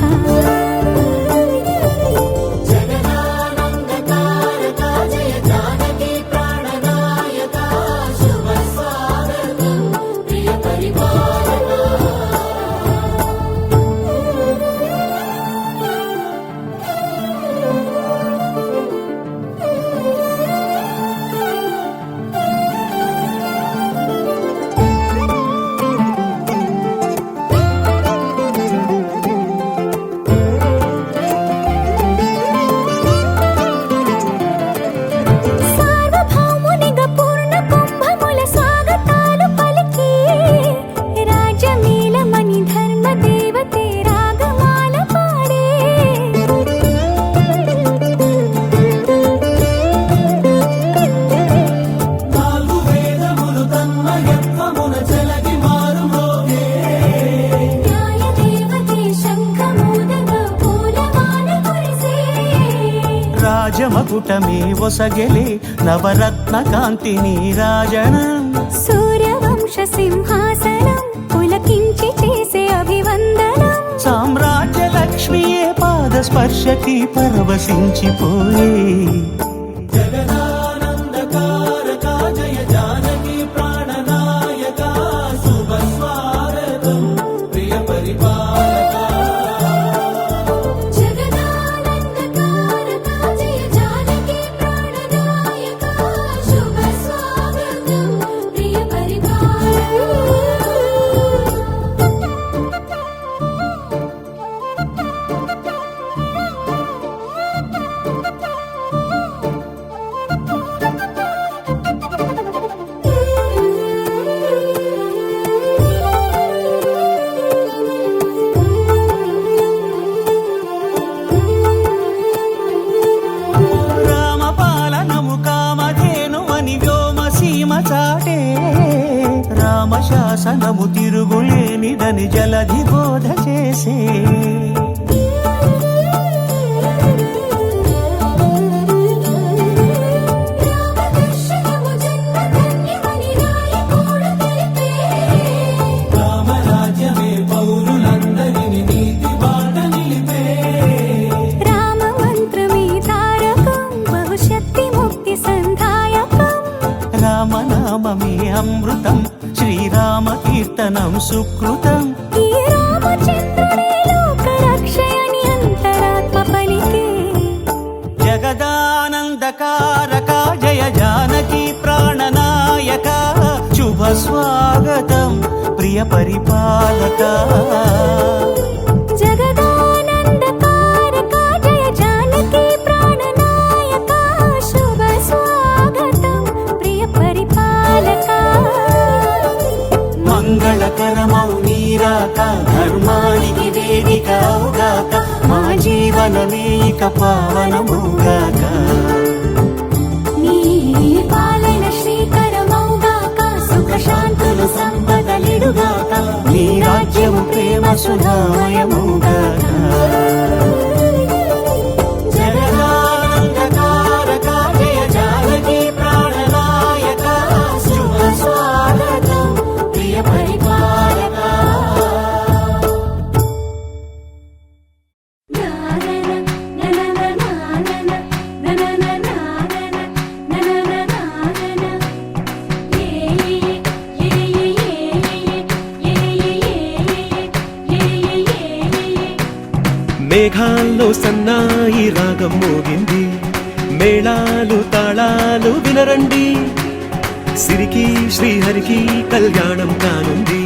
సార్వభౌమునిగా పూర్ణ కుంభముల స్వాగతాలు పలికి. రాజమీలమణి ధర్మ దేవతే రాగమాల పాడే. న్యాయ దేవతే శంఖమూదగా పూలమాల కురిసే. రాజమకుటమే ఒసగెలే నవరత్న కాంతి నీరాజనం. సూర్యవంశ సింహాసనం పులకించి చేసే అభివందనం. సామ్రాజ్య లక్ష్మియే పాద స్పర్శకి పరవశించిపోయే. జగదానందకారక జయ జానకి ప్రాణనాయక. శుభ స్వాగతం ప్రియ పరిపాలక. శాసనము తిరుగులేనిదని జలధి బోధ చేసే రామరాజ్యమే పౌరులందరిని నీతి బాట నిలిపే రామ మంత్రమే తారకం బహుశక్తి ముక్తి సంధాయకం రామనామమే అమృతం శ్రీరామ కీర్తనం సుకృతం ఈ రామచంద్రుడే లోక రక్షయని అంతరాత్మ పలికే జగదానందకారక జయ జానకి ప్రాణనాయక శుభ స్వాగతం ప్రియ పరిపాలక జగదానందకారక జయ జానకి ప్రాణనాయక శుభ స్వాగతం ప్రియ పరిపాలక మంగళకరమౌ నీరాక ధర్మానికి వేదిక అవుగాక మా జీవనమే ఇక పావనముగాక నీ పాలన శ్రీకరమౌగాక సుఖ శాంతులు సంపదలిడుగాక నీ రాజ్యము ప్రేమ సుధామయముగాక జగదానందకారక జయ జానకి ప్రాణనాయక శుభ స్వాగతం ప్రియ పరిపాలక మేఘాల్లో సన్నాయి రాగం మోగింది మేళాలు తాళాలు వినరండి సిరికి శ్రీహరికి కళ్యాణం కానుంది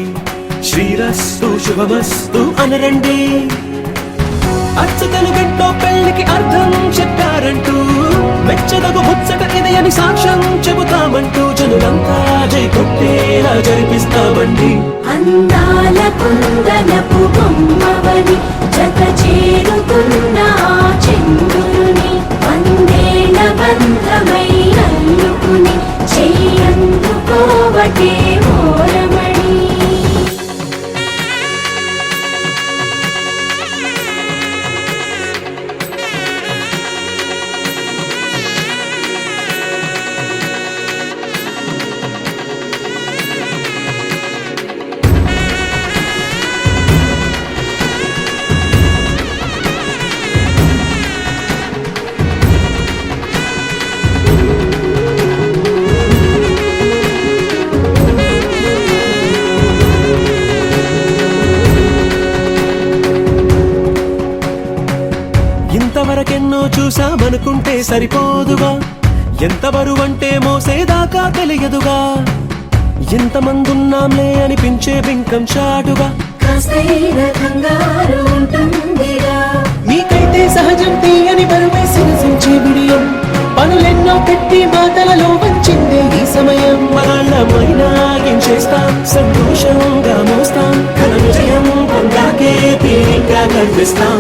శ్రీరస్తు శుభమస్తు అనరండి అచ్చతలు గంటో పెళ్లికి అర్థం చెప్పారంటూ మెచ్చదగు ముచ్చట ఇది అని సాక్ష్యం చెబుతామంటూ జనులంతా జై కొట్టేలా జరిపిస్తామండి అందాల కుందనపు బొమ్మవని జత చేరుకున్న ఆ చంద్రుని వందేల బంధమై అల్లుకుని చెయ్యందుకోవటే ఓరమణి ఇంతవరకెన్నో చూసామనుకుంటే సరిపోదుగా ఎంత బరువంటే మోసేదాకా తెలియదుగా ఎంతమందున్నాంలే అనిపించే బింకం చాటుగా కాస్తైన కంగారు ఉంటుందిగా మీకైతే సహజం తీయని బరువే సిరసించే బిడియం పనులెన్నో పెట్టి మాటలలో వంచిందే ఈ సమయం వాళ్ళమైనా ఏం చేస్తాం సంతోషంగా మోస్తాం ఘన విజయం పొందాకే తీరిగ్గా కనిపిస్తాం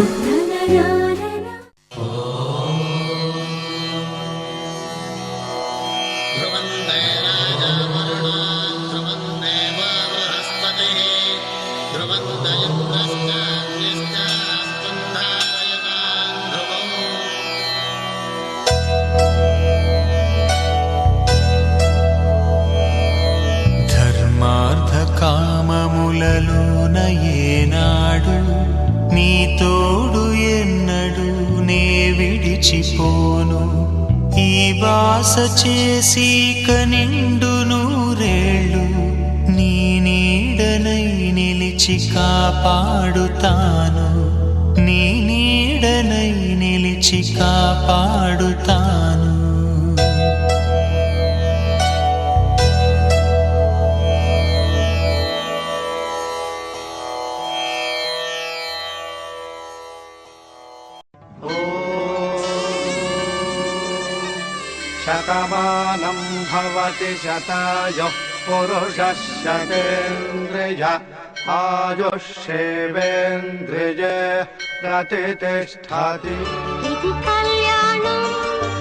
ధర్మార్థ కామములలోన ఏనాడు నీ తోడు ఎన్నడు నే విడిచిపోను ఈ బాస చేసి కనిండు నూరేళ్ళు నీ నీడనై నిలిచి కాపాడుతాను నీ నీడనై నిలిచి కాపాడుతాను శతమానం భవతి శతాయుః పురుషः శతేంద్రియ ఆయుష్యేవేంద్రియే ప్రతిష్టతి. ఇది కళ్యాణం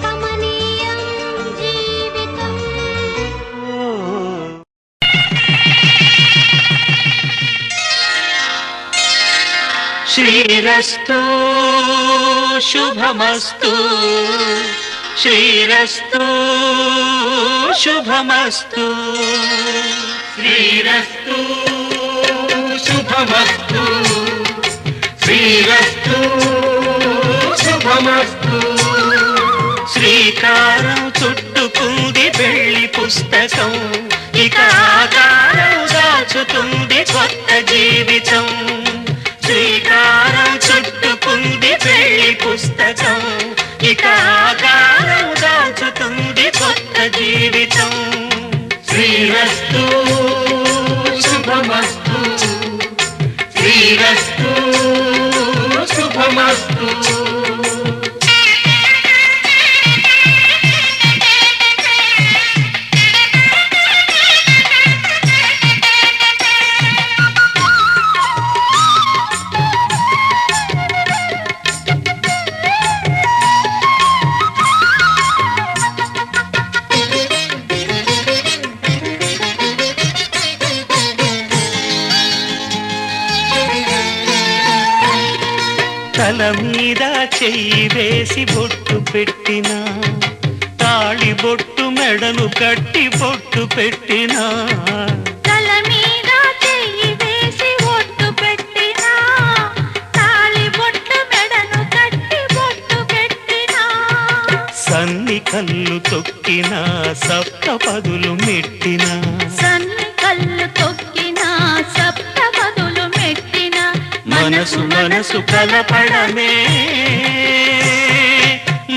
కమనీయం జీవితం శ్రీరస్తు శుభమస్తు శ్రీరస్తు శుభమస్తు శ్రీరస్తు శుభమస్తు శ్రీరస్తు శుభమస్తు శ్రీకారం చుట్టుకుంది పెళ్లి పుస్తకం ఇక ఆకారం దాచుతుంది కొత్త జీవితం శ్రీకారం చుట్టుకుంది పెళ్లి పుస్తకం ఇక ఆకారం దాచుతుంది కొత్త జీవితం శ్రీరస్తు శుభమస్తు శ్రీరస్తు శుభమస్తు తల మీద చెయ్యి వేసి బొట్టు పెట్టినా తాళి బొట్టు మెడను కట్టి బొట్టు పెట్టినా తల మీద చెయ్యి వేసి బొట్టు పెట్టినా తాళి బొట్టు మెడను కట్టి బొట్టు పెట్టినా సన్ని కళ్ళు తొక్కినా సప్త పదులు మెట్టినా సన్ని కళ్ళు తొక్కినా సప్త పదులు మెట్టినా మనసు మనసు కలపడమే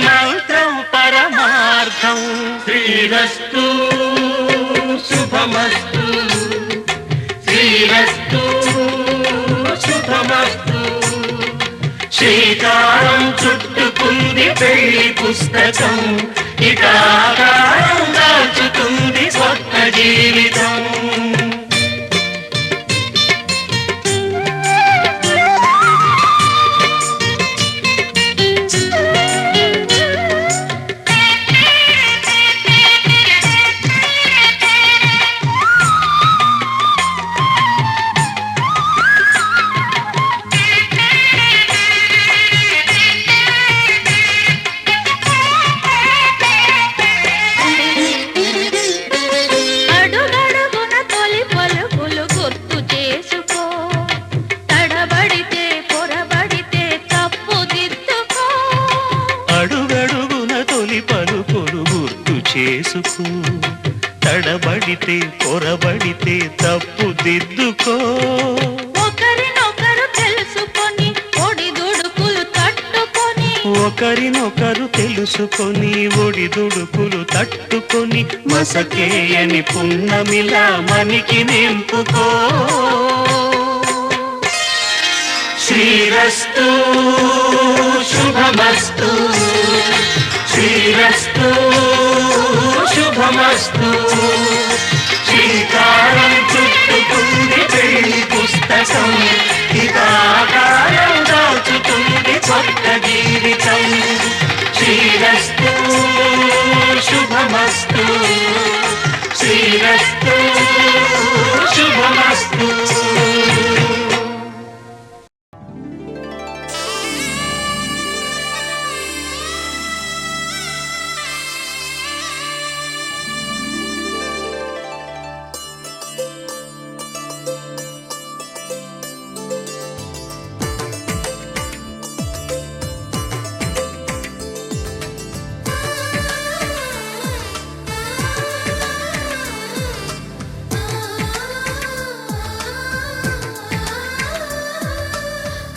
మంత్రం పరమార్థం శ్రీరస్తు శుభమస్తు శ్రీరస్తు శుభమస్తు శ్రీకారం చుట్టుకుంది పెళ్లి పుస్తకం ఇక ఆకారం దాచుతుంది కొత్త జీవితం అడుగడుగున తొలి పలుకులు గుర్తు చేసుకో తడబడితే పొరబడితే తప్పు దిద్దుకో అడుగడుగున తొలి పలుకులు గుర్తు చేసుకో తడబడితే పొరబడితే తప్పు దిద్దుకో ఒకరినొకరు తెలుసుకొని ఒడిదుడుకులు తట్టుకొని ఒకరినొకరు తెలుసుకొని ఒడిదుడుకులు తట్టుకొని మసకేయని పున్నమిలా మనికి నింపుకో శ్రీరస్తు శుభమస్తు శ్రీరస్తు శుభమస్తు శ్రీకారం చుట్టుకుంది పెళ్లి పుస్తకం ఇక ఆకారం దాచుతుంది కొత్త జీవితం శ్రీరస్తు శుభమస్తు శ్రీరస్తు శుభమస్తు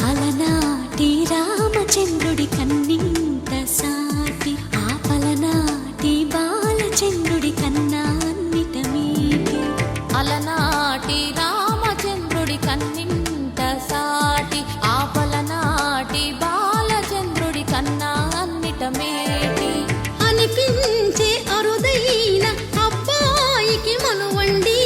అలనాటి రామచంద్రుడి కన్నింత సాటి ఆపలనాటి బాలచంద్రుడి కన్నా అన్నిట మీటి అలనాటి రామచంద్రుడి కన్నింత సాటి ఆపలనాటి బాలచంద్రుడి కన్నా అన్నిట మేటి అనిపించే అరుదైన అబ్బాయికి మనువండి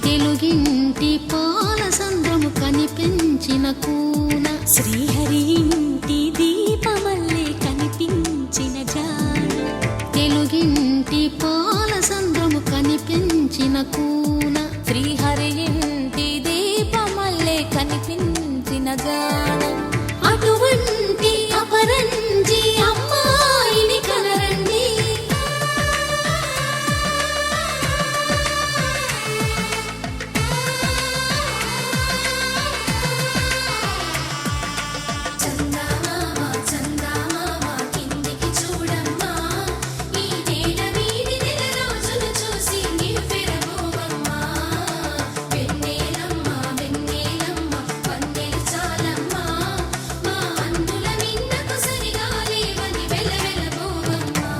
తెలుగింటి పాల సంద్రము కనిపించిన కూన శ్రీహరి ఇంటి దీపమల్లే కనిపించిన జాన సంద్రము కనిపించిన కూన శ్రీహరి ఇంటి దీపమల్లే కనిపించిన గానం అటువంటి అపరంజి అమ్మాయిని కనరండి చందమామ చందమామ కిందికి చూడమ్మా ఈ నేల వీడి నెల రోజులు చూసి నివ్వెరబోవమ్మా వెన్నెలమ్మ వెన్నెలమ్మ వన్నెలు చాలమ్మా మా అందుల నిన్నకు సరిగా లేవని వెలవెలబోవమ్మా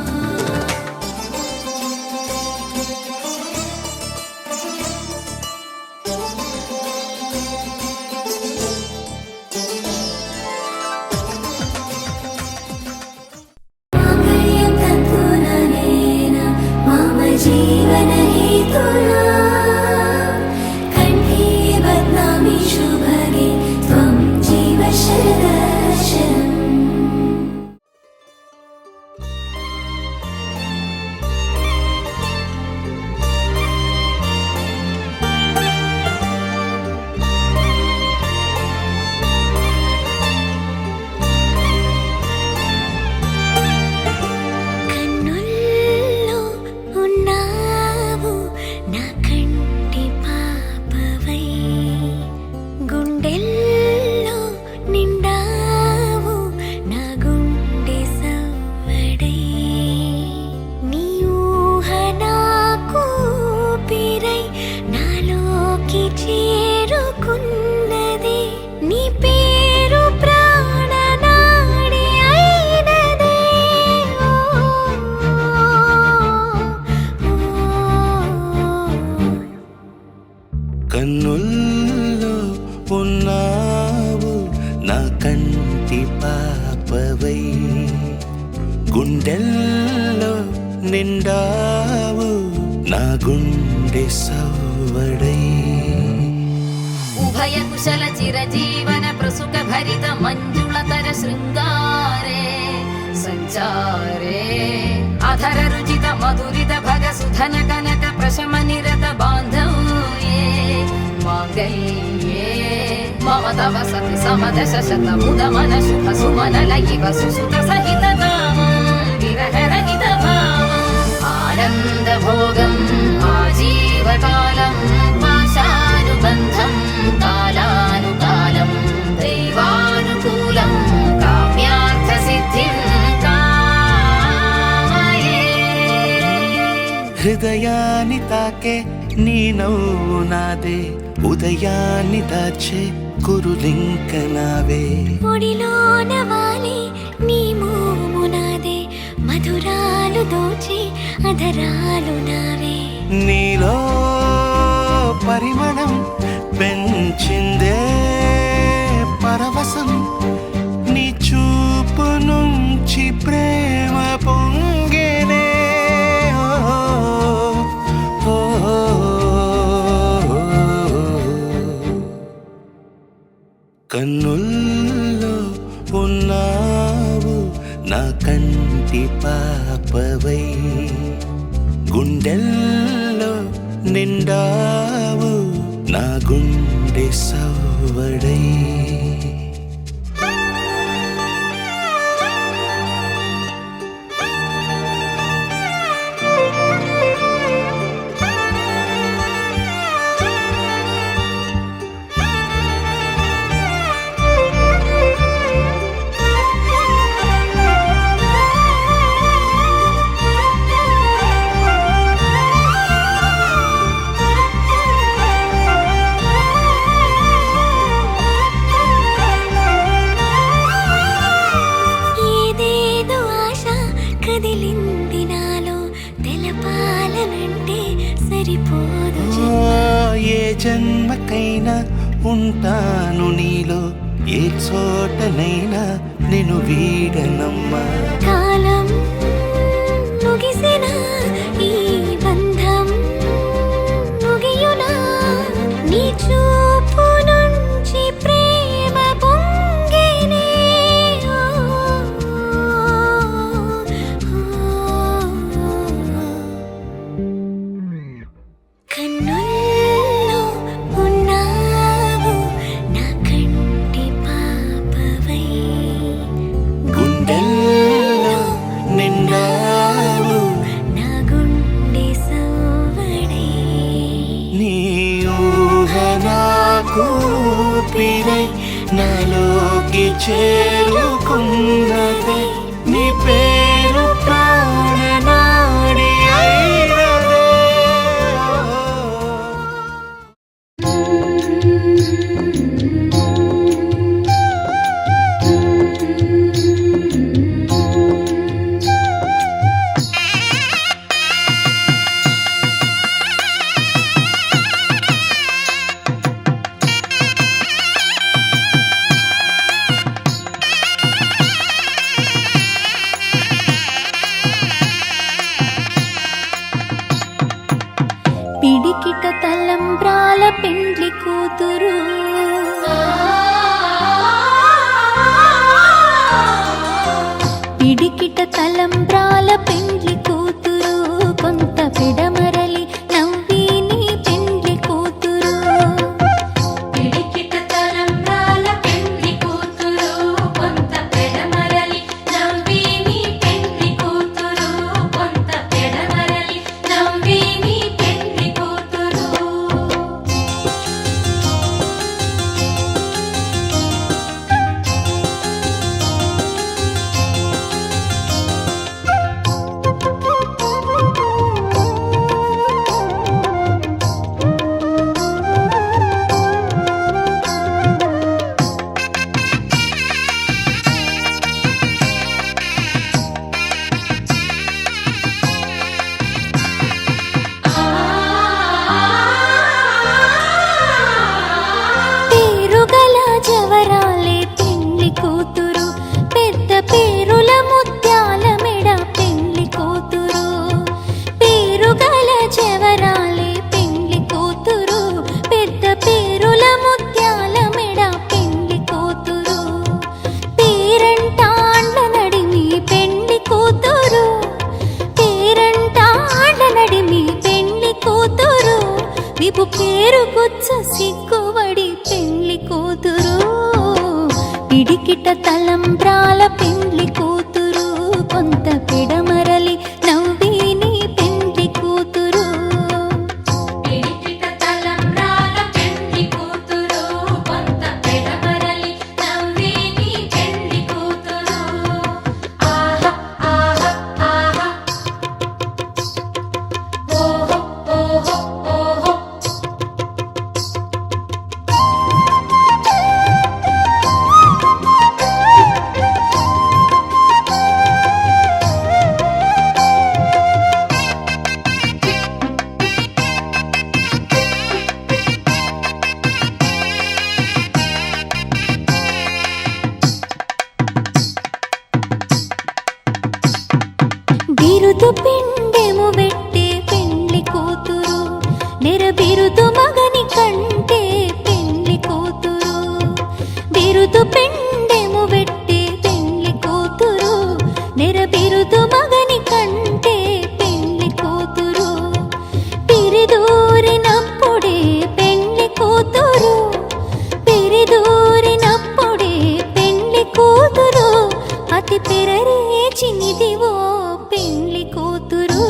माङ्गल्यं तन्तुननेन मम जीवनहेतुना कण्ठे बध्नामि शुभगे त्वं जीव शरदर्शनम् కన్నుల్లో ఉన్నావు నా కంటి పాపవై గుండెల్లో నిండావు నా గుండె సవ్వడై నీ ఊహ నాకు ఊపిరై నాలోకి చేరుకున్నది నీ పేరు ప్రాణనాడి అయినదే కన్నుల్లో ఉన్నావు నా కంటి పాపవై గుండెల్లో నిండావు నా గుండె సవ్వడై ఉభయ కుశల చిరజీవన ప్రసుక భరిత మంజుళతర శృంగారే సంచారే అధర రుచిత మధురిత భగ సుధన కనక ప్రశమ నిరత బాంధవ్యే మాంగళ్యే మమ తవ సతి సమదశ శత ముద మన శుభ సుమన లయివ సుసుత సహిత విరహ రహిత భావం ఆనంద భోగం ఆజీవకాలం పాశానుబంధం కాలానుకాలం దైవానుకూలం కామ్యార్థ సిద్ధిం కామయే హృదయాన్ని తాకే నీ నవ్వు నాదే ఉదయాన్ని దాచే కురులింక నావే ఒడిలోన వాలి నీ మోము నాదే మధురాలు దోచి అధరాలు నావే నీలో పరిమళం పెంచిందే పరవశం నీ చూపు నుంచి ప్రేమ పొంగేనే ఓ, ఓ, ఓ. కన్నుల్లో ఉన్నావు నా కంటి పాపవై గుండెల్లో నిండావు నా గుండె సవ్వడై ఏదేదో ఆశ కదిలింది నాలో తెలపాలనంటే సరిపోదు ఏ జన్మకైనా ఉంటాను నీలో ఏ చోటనైనా నేను వీడనమ్మా కాలం ముగిసిన ఈ బంధం ముగియునా నీ చూపు నుంచి ప్రేమ పొంగేనే ఓ, ఓ, ఓ. కూపిరై నాలోకి చేరుకున్నదే నీ పేరు ప్రాణనాడి అయినదే. పిడికిట తలంబ్రాల పెండ్లి కూతురు పిడికిట తలంబ్రాల పెండ్లి కూతురు కొంత పిడమరలి నవ్వి నీ పెండ్లి కూతురు పిడికిట తలంబ్రాల పెండ్లి కూతురు కొంత పిడమరలి నవ్వి నీ పెండ్లి కూతురు కొంత పిడమరలి నవ్వి నీ పెండ్లి కూతురు. పేరుగల జవరాలే పెండ్లి కూతురు పెద్ద పేరుల ముత్యాల మెడ పెండ్లి కూతురు పేరుగల జవరాలే పెండ్లి కూతురు పెద్ద పేరుల ముత్యాల మెడ పెండ్లి కూతురు పేరంటాండ్ల నడిమి పెండ్లి కూతురు పేరంటాండ్ల నడిమి పెండ్లి కూతురు విపు పేరు గుచ్చ సిగ్గువడి పెండ్లి కూతురు పిడికిట తలంబ్రాల పెండ్లి కూతురు కొంత పిడమరలి నవ్వి నీ పెండ్లి కూతురు పిడికిట తలంబ్రాల పెండ్లి కూతురు కొంత పిడమరలి నవ్వి నీ పెండ్లి కూతురు. ఆహా ఆహా ఆహా ఓహో ఓహో ఓహో బిరుదు పిండెము పెట్టే పెండ్లి కూతురు నెర బిరుదు మగని కంటే పెండ్లి కూతురు బిరుదు పిండెము పెట్టే పెండ్లి కూతురు నెర బిరుదు మగని కంటే పెండ్లి కూతురు పిరిదూరినప్పుడే పెండ్లి కూతురు పిరిదూరినప్పుడే పెండ్లి కూతురు అతి పెరరేచినిదివో పెండ్లి కూతురు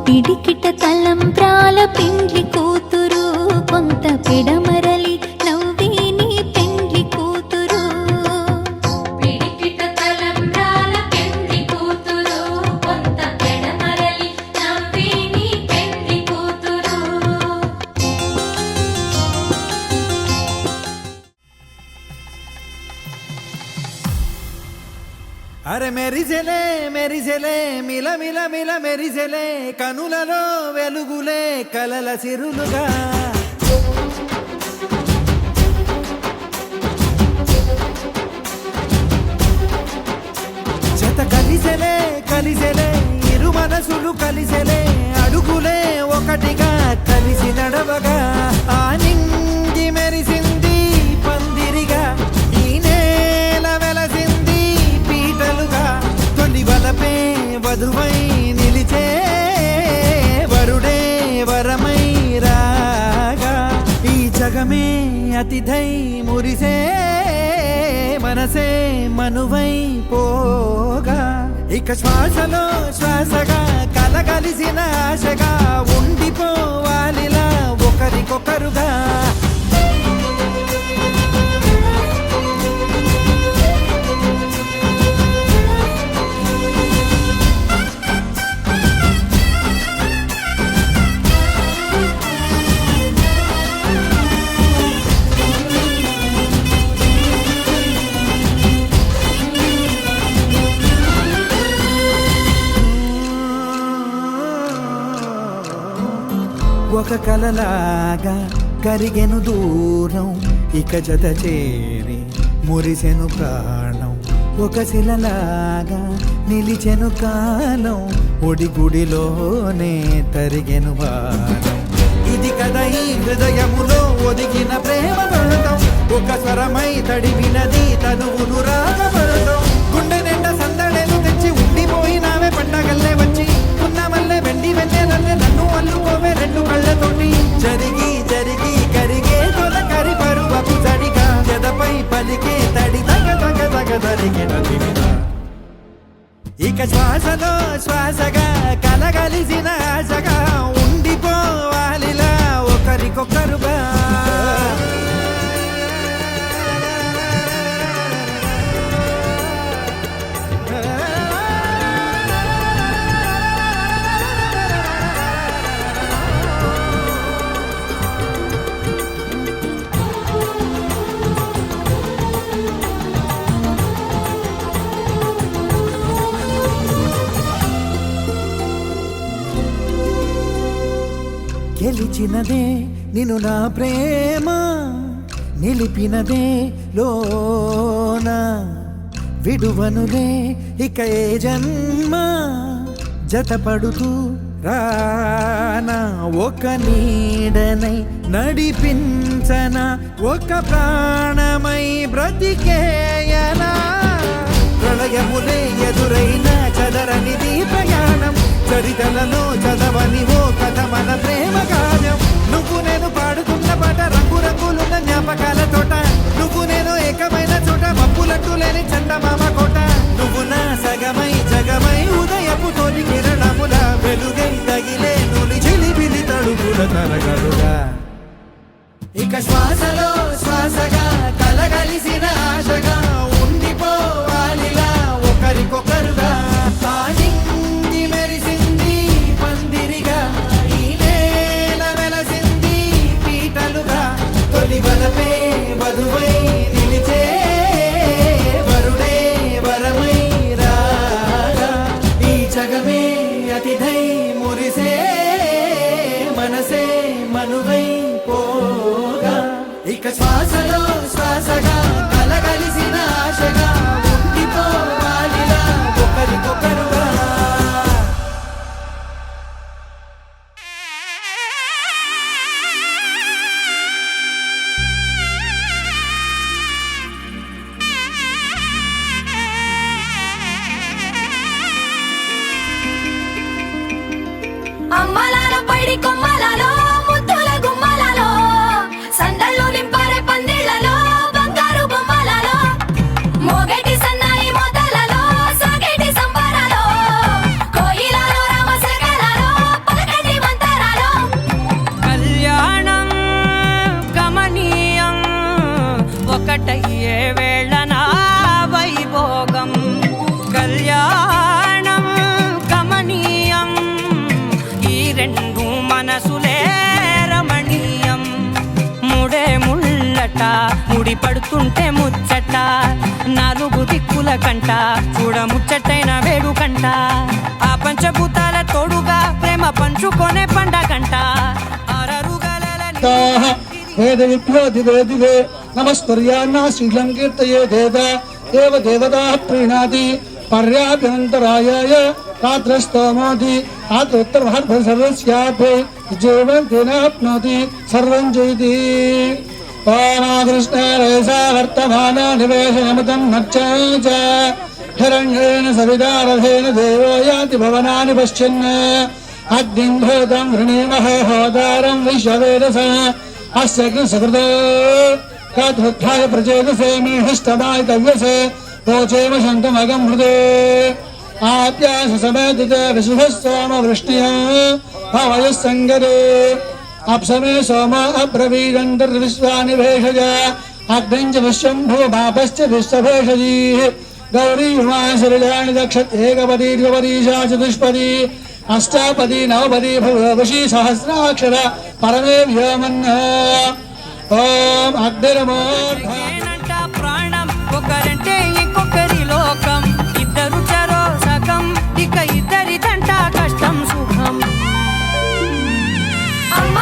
పిడికిట తలంబ్రాల పెండ్లి కూతురు కొంత పిడమరలి నవ్వి నీ పెండ్లి కూతురు పిడికిట తలంబ్రాల పెండ్లి కూతురు కొంత పిడమరలి నవ్వి నీ పెండ్లి కూతురు. అరే మెరిసెలే మెరిసెలే మిల మిల మిల మెరిసెలే కనులలో వెలుగులే కలల సిరులుగా జత కలిసెలే కలిసెలే ఇరు మనసులు కలిసెలే అడుగులే ఒకటిగా కలిసి నడవగా ఆ నింగి మెరిసింది పందిరిగా ఈ నేల వెలసింది పీటలుగా తొలి వలపే వధువై నిలిచే వరుడే వరమై రాగా ఈ జగమే అతిథై మురిసే మనసే మనువై పోగా ఇక శ్వాసలో శ్వాసగా కలగలిసిన ఆశగా ఉండిపోవాలిలా ఒకరికొకరుగా ఒక కలలాగా కరిగెను దూరం, ఇక జత చేరి మురిసెను ప్రాణం. ఒక శిలలాగా నిలిచెను కాలం, ఒడిగుడిలోనే తరిగెను భారం. ఇది కదా ఈ హృదయములో ఒదిగిన ప్రేమ పడతాం, ఒక స్వరమై తడివినది తనువును రాగపడతాం. గుండె నిండా సందడేలు తెచ్చి ఉండిపోయినావే పండగల్లే వచ్చి, ఉన్న మల్లె వెండి వెన్నెలల్లే నన్ను అల్లుకోవే రెండు కళ్ళతోటి. జరిగి జరిగి కరిగే తొలకరి పరువపు చడిగా, జదపై పలికే తడి తగ తగ తగ తరిగిన దివిన. ఇక శ్వాసలో శ్వాసగా కలగలిసిన ఆశగా ఉండిపోవాలిలా ఒకరికొకరుగా. గెలిచినదే నిన్ను నా ప్రేమ, నిలిపినదే లోన, విడువనులే ఇక ఏ జన్మ. జతపడుతూ రానా ఒక నీడనై నడిపించనా, ఒక ప్రాణమై బ్రతికేయనా. ప్రళయములే ఎదురైన చదరనిది ప్రయాణం, చరితలలో చదవని ఓ కథ మన ప్రేమ గానం. నువ్వు నేను పాడుతున్న పాట రంగు రంగులున్న జ్ఞాపకాల తోట, నువ్వు నేను ఏకమైన చోట మబ్బులట్టు లేని చందమామ కోట. నువ్వు నా సగమై జగమై ఉదయపు తోటి కిరణముల వెలుగై తగిలే నులి చిలిపిలి తడుపుల తరగలుగా. ఇక శ్వాసలో శ్వాసగా కలగలిసిన ఆశగా ఉండిపోవాలిలా ఒకరికొకరుగా. తానింగి మెరిసింది పందిరిగా, ఈ నేల వెలసింది పీటలుగా. తొలి వలపే వధువై నిలిచే వరుడే వరమై రాగా, ఈ జగమే అతిథై మురిసే మనసే మనువై పోగా. ఇక శ్వాసలో శ్వాసగా కలగలిసిన ఆశగా ఉండిపోవాలిలా ఒకరికొకరుగా. అమ్మలాలో పైడి కొమ్మలలో ముద్దుల గుమ్మలలో, సందళ్ళు నింపారే పందిళ్లలో బంగారు బొమ్మలలో, మోగేటి సన్నాయి మోతలలో సాగేటి సంబరాలో, కోయిలలో రామశకలలో పలకటి మంతరాలో. కళ్యాణం గమనీయం, ఒకటయ్యే వేళ నా వైభోగం. కళ్యాణం గమనీయం, ఈ రెండు మనసులే రమణీయం. ముడే ముళ్ళట ముడి పడుతుంటే ముచ్చట, నాలుగు దిక్కుల కంట చూడ ముచ్చటైన వేడుకంట. ఆ పంచభూతాల తోడుగా ప్రేమ పంచుకొనే పండగంట. వేద విభ్యోతి వేదివే నమస్కర్యాన్నా శ్రీలం కీర్తయే దేవ దేవ దేవతా ప్రీణాతి పర్యాభ్యంతరాయాయ రాత్రస్తోమోతి రాత్రోత్తరమహర్భర్సర్వస్యాభ్యే జీవంతినాప్నోతి సర్వం జయతి. ఓమాకృష్ణేశా వర్తమాన నివేశయమతం నచ్చ హిరణ్యేన సవితారథేన దేవో యాతి భవనాని పశ్చిన్న. అగ్నిం భూతం వృణీమహే హోదారం విశ్వవేదస అస్య సకృతో కాత్రుత్థాయ ప్రచేతసే మేహిష్టదాయ తవ్యసే పోచేమ శంకమగం హృదే. ఆప్యాస సమేతిత విశుభः సోమ వృష్ణ్య భవయः సంగరే. అప్సమే సోమ అబ్రవీదంతర్విశ్వాని భేషజ అగ్నిం చ విశ్వంభో మాపశ్చ విశ్వభేషజీ. గౌరీ ఉమా శరీరాణి దక్షత్ ఏకపదీ ద్విపదీశా చతుష్పదీ అష్టాపదీ నవపదీ భవశీ సహస్రాక్షర పరమే వ్యోమన్న. ఓం అగ్నిరమో ఏనంట ప్రాణం, ఒకరంటే ఇంకొకరి లోకం. ఇద్దరు చరో సగం, ఇక ఇద్దరిదంట కష్టం సుఖం. అమ్మ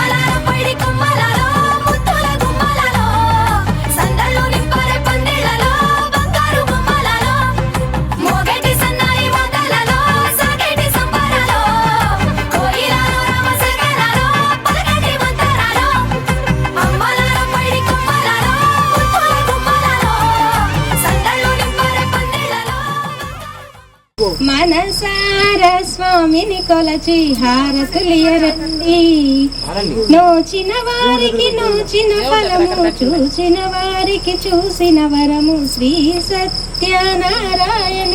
మనసార స్వామిని కొలచి హారతులియరండి నోచిన వారికి నోచిన ఫలము చూచిన వారికి చూసిన వరము శ్రీ సత్యనారాయణ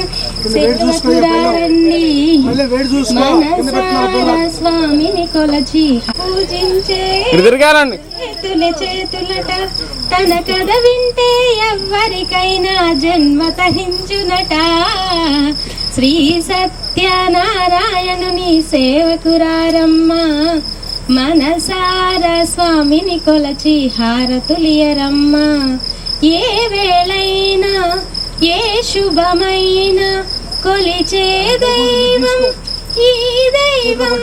సేవకురారండి మనసార స్వామిని కొలచి పూజించే చేతులట తన కథ వింటే ఎవ్వరికైనా జన్మ తహించునట శ్రీ సత్యనారాయణుని సేవకురారమ్మ మనసార స్వామిని కొలచి హారతులియరమ్మ ఏ వేళైనా ఏ శుభమైనా కొలిచే దైవం ఈ దైవం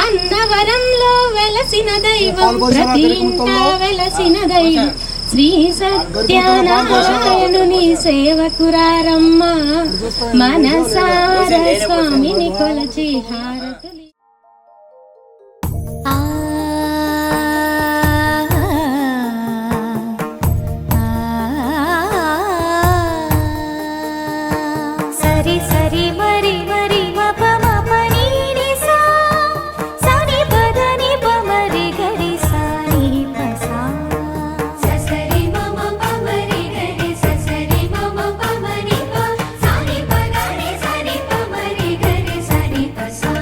అన్నవరంలో వెలసిన దైవం ప్రతి ఇంట వెలసిన దైవం శ్రీ సత్యనారాయణుని సేవకురారమ్మ మనసార స్వామిని కొలచి హారతులి సరి సరి మరి మరి మప మప నీ ని సా సని పద ని ప మరి గరి సా ని ప సా ససరి మమ ప మరి గరి ససరి మమ ప మరి ప సని ప గరి సని ప మరి గరి సని ప సా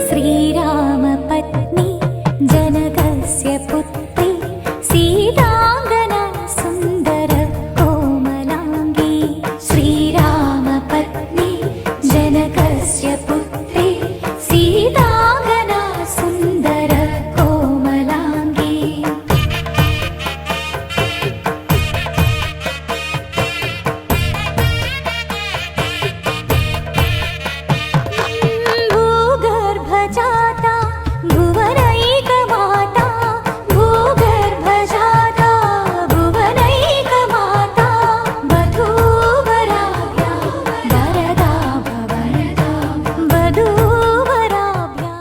శ్రీరామ పత్ని జనకస్య పుత్రి సీతాంగన సుందర కోమలాంగి శ్రీరామ పత్ని జనకస్య పుత్రి సీతాంగన సుందర కోమలాంగి భూగర్భజాతా భువనైకమాతా భూగర్భజాతా భువనైకమాతా వధూవరాభ్యా వరదా భవరదా వధూవరాభ్యా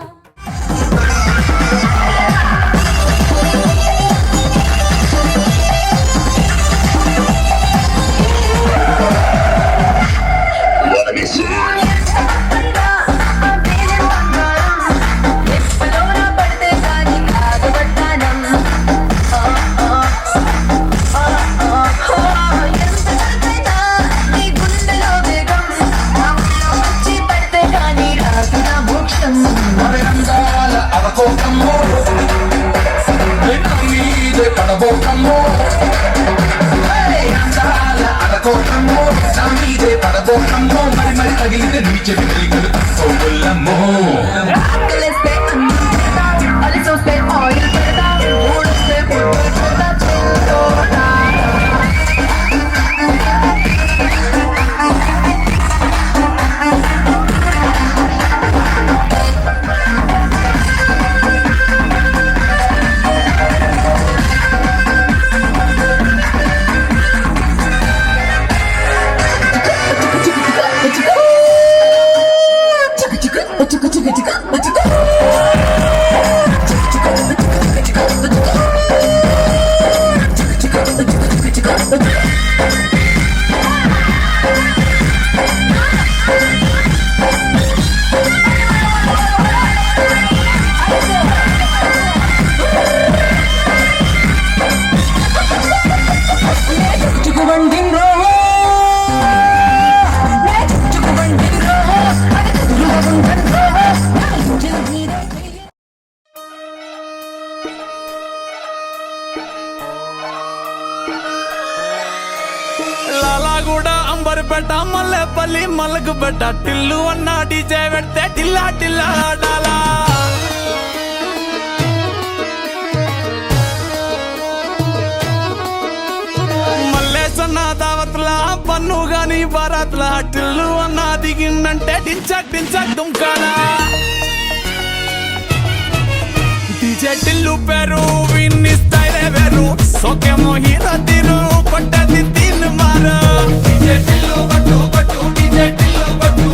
లాలాగూడ అంబర్పేట మల్లెపల్లి మలకపేట టిల్లు అన్న డీజే పెడితే టిల్లా టిల్లా ఆడాలా మల్లేసన్న దావత్లా పన్ను గాని బారాత్లా టిల్లు అన్న దిగిందంటే టించక్ టించక్ దుంకాలా డీజే టిల్లు పేరు విన్ని స్టైలే వేరు సోకేమో హీరో తీరు కొట్టది తిన్ను మారు డీజే టిల్లు కొట్టు కొట్టు డీజే టిల్లు కొట్టు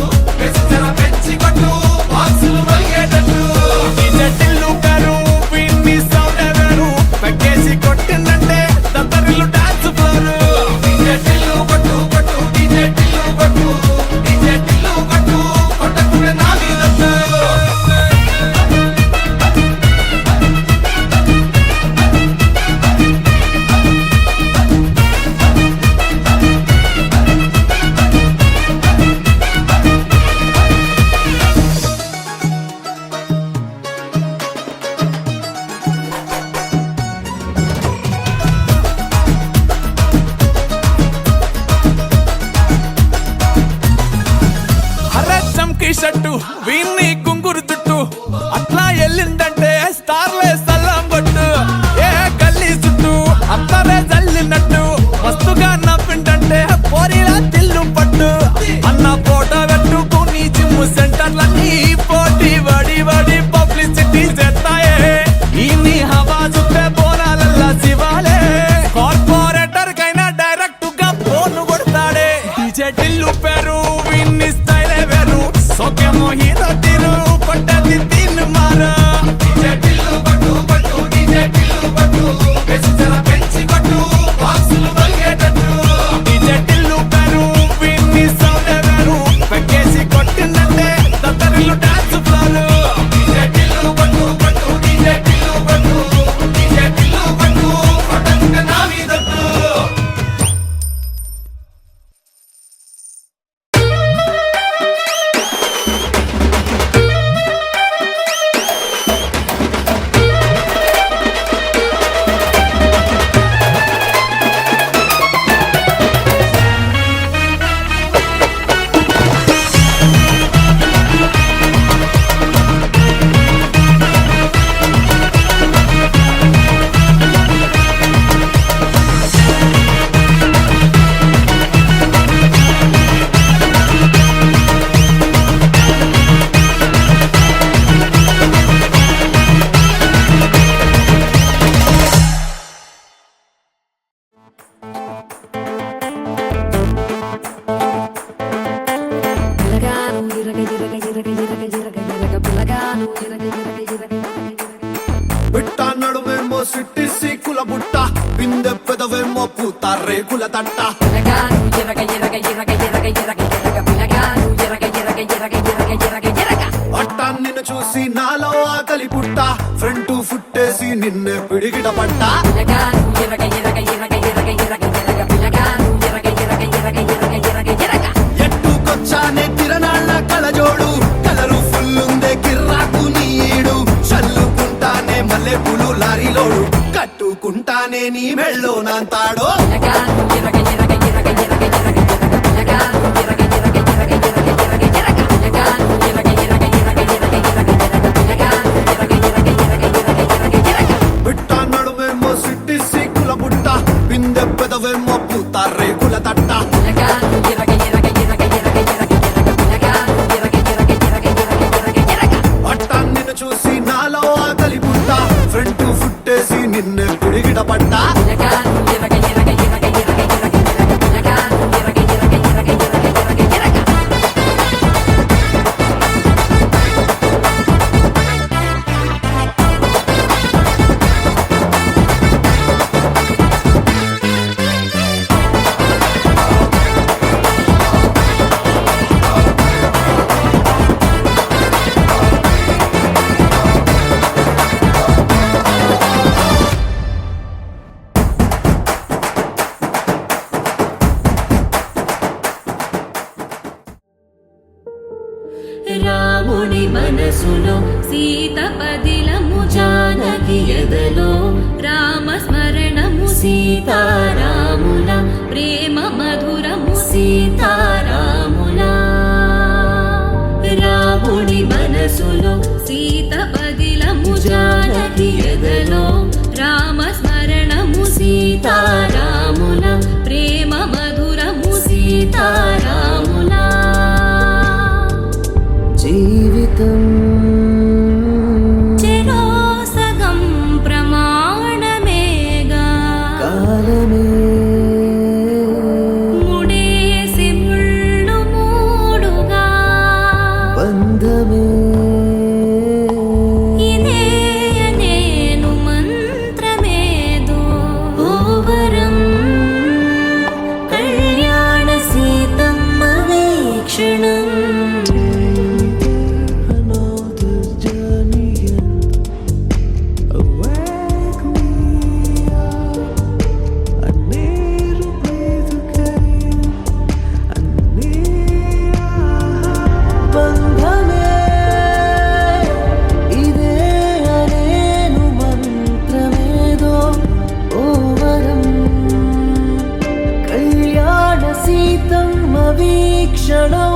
పెంచి కొట్టు బాక్సులు మలిగేటట్టు డీజే టిల్లు పేరు షర్టు వీన్ని గుంగురు చుట్టూ అట్లా వెళ్ళిందంటే స్టార్లే సల్లం కొట్టు ఏ గల్లీ చుట్టూ అత్తరే జల్లినట్టు మస్తుగా నవ్విందంటే పోరీలా తిల్లు పట్టు అన్న ఫోటో పెట్టుకుని జిమ్ సెంటర్లన్నీ పోటీ వడి వడి పబ్లిసిటీ చేస్తాయే ఈ హవా చుట్టే బోనాలల్లా శివాలే కార్పొరేటర్ కైనా డైరెక్ట్ గా ఫోన్ కొడతాడే డీజే టిల్లు పేరు విన్ని స్టైలే వేరు సోకేమో హీరో తీరు కొట్టది తిన్ మారు డీజే టిల్లు పట్టు పట్టు డీజే టిల్లు పట్టు పెంచర పెంచి పట్టు బాక్సులు వల్గేటట్టు డీజే టిల్లు పేరు విన్ని సౌండే వేరు పెక్కేసి కొట్టిందంటే తత్తరిల్లు డాన్స్ ఫ్లోర్ డీజే టిల్లు పట్టు పట్టు డీజే టిల్లు పట్టు డీజే టిల్లు పట్టు కొట్టంగా నా మీదట్టు బిట్ట నడుమేమో సిట్టిసి కుల బుట్ట బిందె పెదవేమో పూత రేకుల తట్ట అట్ట నిన్ను చూసి నాలో ఆకలి పుట్ట ఫ్రంట్ ఫుట్టేసి నిన్నే పిడిగిట పట్ట ఎట్టుకొచ్చానే కిరణాళ్ళ కలజోడు కలరు ఫుల్లుందే కిర్రాకు నీడు చల్లుకుంటానే మల్లె పూలు లారీలోడు కట్టుకుంటానే నీ మెళ్ళో నాంతాడో బిట్ట నడుమేమో సిట్టిసి కుల బుట్ట బిందె పెదవేమో పూత రేకుల తట్ట అట్ట నిన్ను చూసి నాలో ఆకలి పుట్ట ఫ్రంట్ ఫుట్టేసి నిన్నే పిడిగిట పట్ట రాముడి మనసులో సీత పదిలము జానకి ఎదలో రామ స్మరణము సీతారాముల ప్రేమ మధురము సీతారాముల రాముడి మనసులో సీత పదిలము జానకి ఎదలో రామ స్మరణము సీతారాముల ప్రేమ మధురము సీతారాముల జీవితం చెరో సగం ప్రమాణమేగా కాలమే ముడేసి ముళ్ళు మూడుగా బంధమే ఇదే నేను మంత్రమేదో ఓవరం కళ్యాణ సీతమ్మ వీక్షణం వీక్షణం